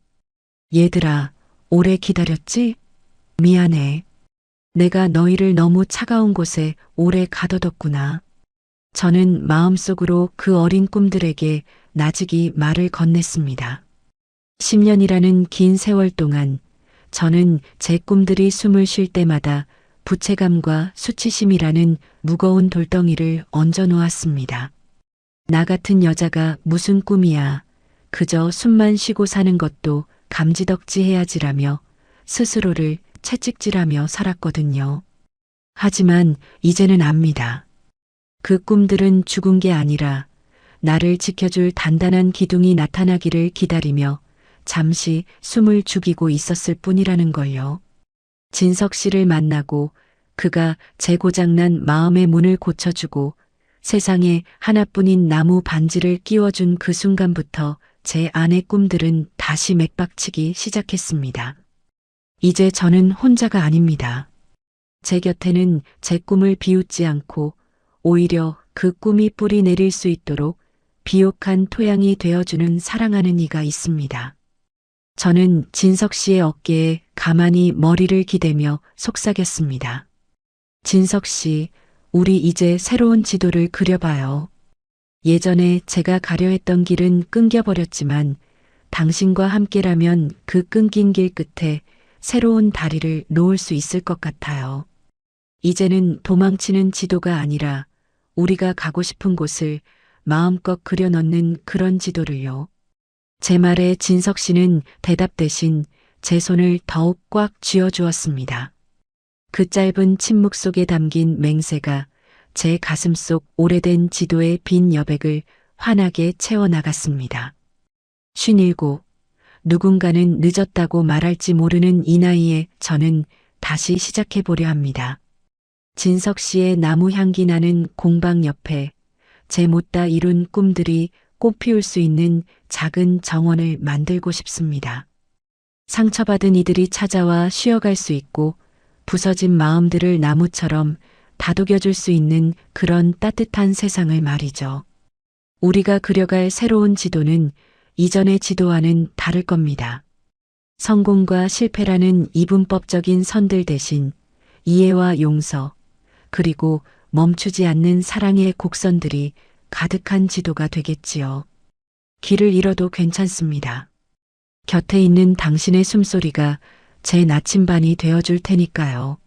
얘들아, 오래 기다렸지? 미안해. 내가 너희를 너무 차가운 곳에 오래 가둬뒀구나. 저는 마음속으로 그 어린 꿈들에게 나직이 말을 건넸습니다. 10년이라는 긴 세월 동안 저는 제 꿈들이 숨을 쉴 때마다 부채감과 수치심이라는 무거운 돌덩이를 얹어 놓았습니다. 나 같은 여자가 무슨 꿈이야. 그저 숨만 쉬고 사는 것도 감지덕지해야지라며 스스로를 채찍질하며 살았거든요. 하지만 이제는 압니다. 그 꿈들은 죽은 게 아니라 나를 지켜줄 단단한 기둥이 나타나기를 기다리며 잠시 숨을 죽이고 있었을 뿐이라는 걸요. 진석 씨를 만나고 그가 제 고장난 마음의 문을 고쳐주고 세상에 하나뿐인 나무 반지를 끼워준 그 순간부터 제 안의 꿈들은 다시 맥박치기 시작했습니다. 이제 저는 혼자가 아닙니다. 제 곁에는 제 꿈을 비웃지 않고 오히려 그 꿈이 뿌리 내릴 수 있도록 비옥한 토양이 되어주는 사랑하는 이가 있습니다. 저는 진석 씨의 어깨에 가만히 머리를 기대며 속삭였습니다. 진석 씨, 우리 이제 새로운 지도를 그려봐요. 예전에 제가 가려 했던 길은 끊겨버렸지만 당신과 함께라면 그 끊긴 길 끝에 새로운 다리를 놓을 수 있을 것 같아요. 이제는 도망치는 지도가 아니라 우리가 가고 싶은 곳을 마음껏 그려넣는 그런 지도를요. 제 말에 진석 씨는 대답 대신 제 손을 더욱 꽉 쥐어주었습니다. 그 짧은 침묵 속에 담긴 맹세가 제 가슴 속 오래된 지도의 빈 여백을 환하게 채워나갔습니다. 57. 누군가는 늦었다고 말할지 모르는 이 나이에 저는 다시 시작해보려 합니다. 진석 씨의 나무 향기 나는 공방 옆에 제 못다 이룬 꿈들이 꽃 피울 수 있는 작은 정원을 만들고 싶습니다. 상처받은 이들이 찾아와 쉬어갈 수 있고 부서진 마음들을 나무처럼 다독여줄 수 있는 그런 따뜻한 세상을 말이죠. 우리가 그려갈 새로운 지도는 이전의 지도와는 다를 겁니다. 성공과 실패라는 이분법적인 선들 대신 이해와 용서, 그리고 멈추지 않는 사랑의 곡선들이 가득한 지도가 되겠지요. 길을 잃어도 괜찮습니다. 곁에 있는 당신의 숨소리가 제 나침반이 되어줄 테니까요.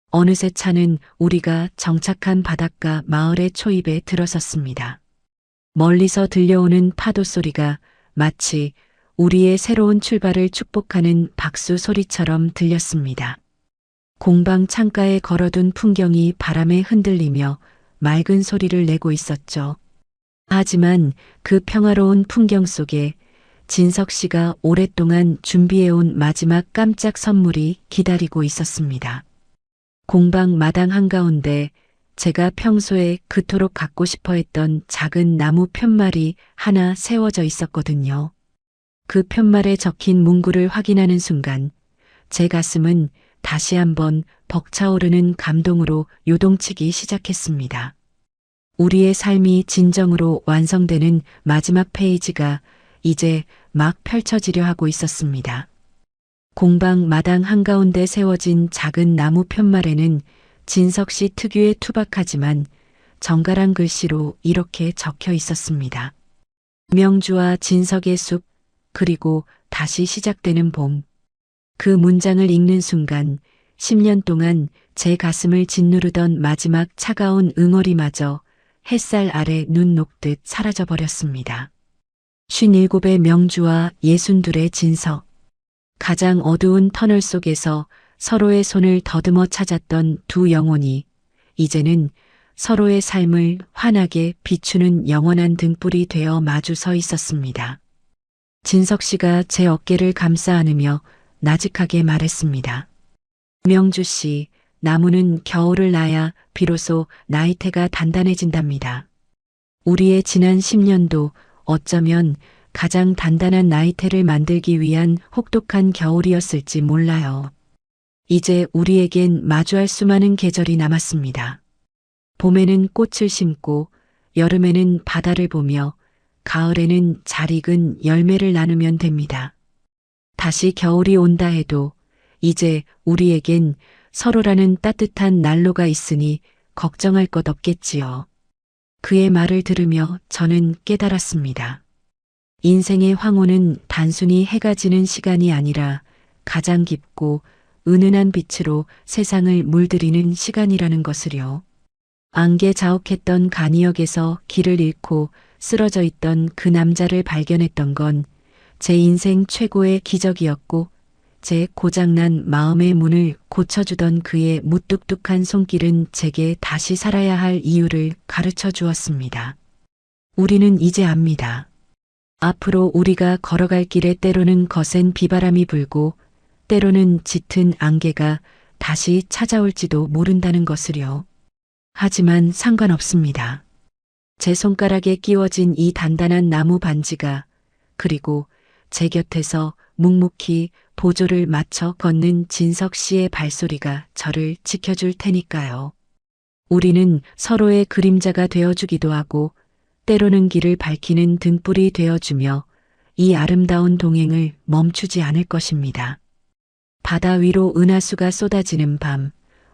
어느새 차는 우리가 정착한 바닷가 마을의 초입에 들어섰습니다. 멀리서 들려오는 파도 소리가 마치 우리의 새로운 출발을 축복하는 박수 소리처럼 들렸습니다. 공방 창가에 걸어둔 풍경이 바람에 흔들리며 맑은 소리를 내고 있었죠. 하지만 그 평화로운 풍경 속에 진석 씨가 오랫동안 준비해온 마지막 깜짝 선물이 기다리고 있었습니다. 공방 마당 한가운데 제가 평소에 그토록 갖고 싶어 했던 작은 나무 편말이 하나 세워져 있었거든요. 그 편말에 적힌 문구를 확인하는 순간 제 가슴은 다시 한번 벅차오르는 감동으로 요동치기 시작했습니다. 우리의 삶이 진정으로 완성되는 마지막 페이지가 이제 막 펼쳐지려 하고 있었습니다. 공방 마당 한가운데 세워진 작은 나무 편말에는 진석 씨 특유의 투박하지만 정갈한 글씨로 이렇게 적혀 있었습니다. 명주와 진석의 숲, 그리고 다시 시작되는 봄. 그 문장을 읽는 순간 10년 동안 제 가슴을 짓누르던 마지막 차가운 응어리마저 햇살 아래 눈 녹듯 사라져버렸습니다. 57의 명주와 62의 진석. 가장 어두운 터널 속에서 서로의 손을 더듬어 찾았던 두 영혼이 이제는 서로의 삶을 환하게 비추는 영원한 등불이 되어 마주 서 있었습니다. 진석 씨가 제 어깨를 감싸 안으며 나직하게 말했습니다. 명주 씨, 나무는 겨울을 나야 비로소 나이테가 단단해진답니다. 우리의 지난 10년도 어쩌면 가장 단단한 나이테를 만들기 위한 혹독한 겨울이었을지 몰라요. 이제 우리에겐 마주할 수많은 계절이 남았습니다. 봄에는 꽃을 심고 여름에는 바다를 보며 가을에는 잘 익은 열매를 나누면 됩니다. 다시 겨울이 온다 해도 이제 우리에겐 서로라는 따뜻한 난로가 있으니 걱정할 것 없겠지요. 그의 말을 들으며 저는 깨달았습니다. 인생의 황혼은 단순히 해가 지는 시간이 아니라 가장 깊고 은은한 빛으로 세상을 물들이는 시간이라는 것을요. 안개 자욱했던 간이역에서 길을 잃고 쓰러져 있던 그 남자를 발견했던 건 제 인생 최고의 기적이었고, 제 고장난 마음의 문을 고쳐주던 그의 무뚝뚝한 손길은 제게 다시 살아야 할 이유를 가르쳐 주었습니다. 우리는 이제 압니다. 앞으로 우리가 걸어갈 길에 때로는 거센 비바람이 불고 때로는 짙은 안개가 다시 찾아올지도 모른다는 것을요. 하지만 상관없습니다. 제 손가락에 끼워진 이 단단한 나무 반지가, 그리고 제 곁에서 묵묵히 보조를 맞춰 걷는 진석 씨의 발소리가 저를 지켜줄 테니까요. 우리는 서로의 그림자가 되어주기도 하고 때로는 길을 밝히는 등불이 되어주며 이 아름다운 동행을 멈추지 않을 것입니다. 바다 위로 은하수가 쏟아지는 밤,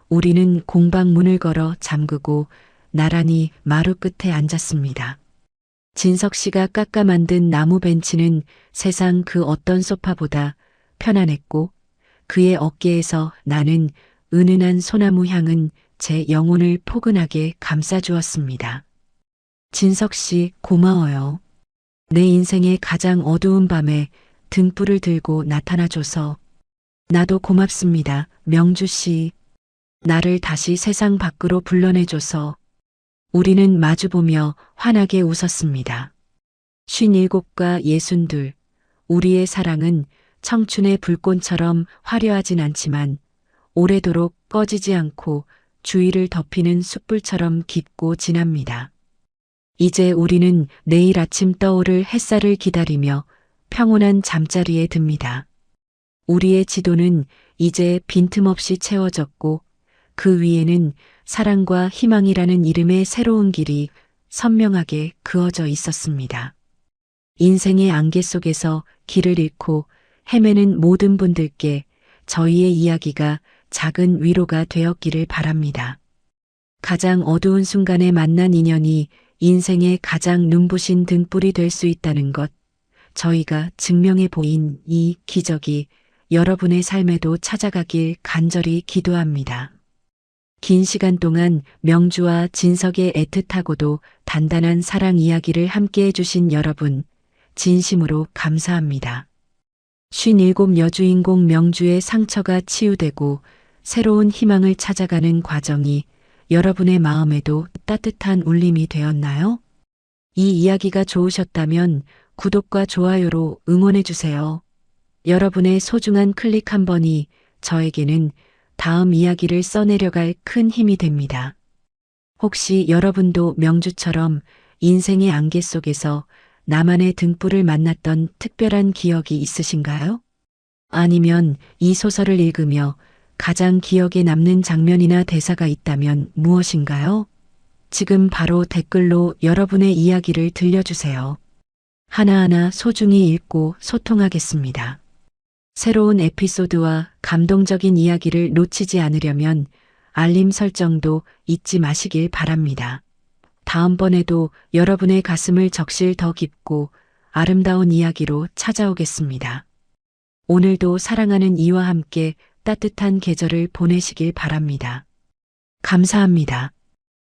우리는 공방문을 걸어 잠그고 나란히 마루 끝에 앉았습니다. 진석 씨가 깎아 만든 나무 벤치는 세상 그 어떤 소파보다 편안했고, 그의 어깨에서 나는 은은한 소나무 향은 제 영혼을 포근하게 감싸주었습니다. 진석 씨, 고마워요. 내 인생의 가장 어두운 밤에 등불을 들고 나타나줘서. 나도 고맙습니다, 명주 씨. 나를 다시 세상 밖으로 불러내줘서. 우리는 마주보며 환하게 웃었습니다. 57과 62, 우리의 사랑은 청춘의 불꽃처럼 화려하진 않지만 오래도록 꺼지지 않고 주위를 덮이는 숯불처럼 깊고 진합니다. 이제 우리는 내일 아침 떠오를 햇살을 기다리며 평온한 잠자리에 듭니다. 우리의 지도는 이제 빈틈없이 채워졌고 그 위에는 사랑과 희망이라는 이름의 새로운 길이 선명하게 그어져 있었습니다. 인생의 안개 속에서 길을 잃고 헤매는 모든 분들께 저희의 이야기가 작은 위로가 되었기를 바랍니다. 가장 어두운 순간에 만난 인연이 인생의 가장 눈부신 등불이 될 수 있다는 것, 저희가 증명해 보인 이 기적이 여러분의 삶에도 찾아가길 간절히 기도합니다. 긴 시간 동안 명주와 진석의 애틋하고도 단단한 사랑 이야기를 함께 해주신 여러분, 진심으로 감사합니다. 57 여주인공 명주의 상처가 치유되고 새로운 희망을 찾아가는 과정이 여러분의 마음에도 따뜻한 울림이 되었나요? 이 이야기가 좋으셨다면 구독과 좋아요로 응원해주세요. 여러분의 소중한 클릭 한 번이 저에게는 다음 이야기를 써내려갈 큰 힘이 됩니다. 혹시 여러분도 명주처럼 인생의 안개 속에서 나만의 등불을 만났던 특별한 기억이 있으신가요? 아니면 이 소설을 읽으며 가장 기억에 남는 장면이나 대사가 있다면 무엇인가요? 지금 바로 댓글로 여러분의 이야기를 들려주세요. 하나하나 소중히 읽고 소통하겠습니다. 새로운 에피소드와 감동적인 이야기를 놓치지 않으려면 알림 설정도 잊지 마시길 바랍니다. 다음번에도 여러분의 가슴을 적실 더 깊고 아름다운 이야기로 찾아오겠습니다. 오늘도 사랑하는 이와 함께 따뜻한 계절을 보내시길 바랍니다. 감사합니다.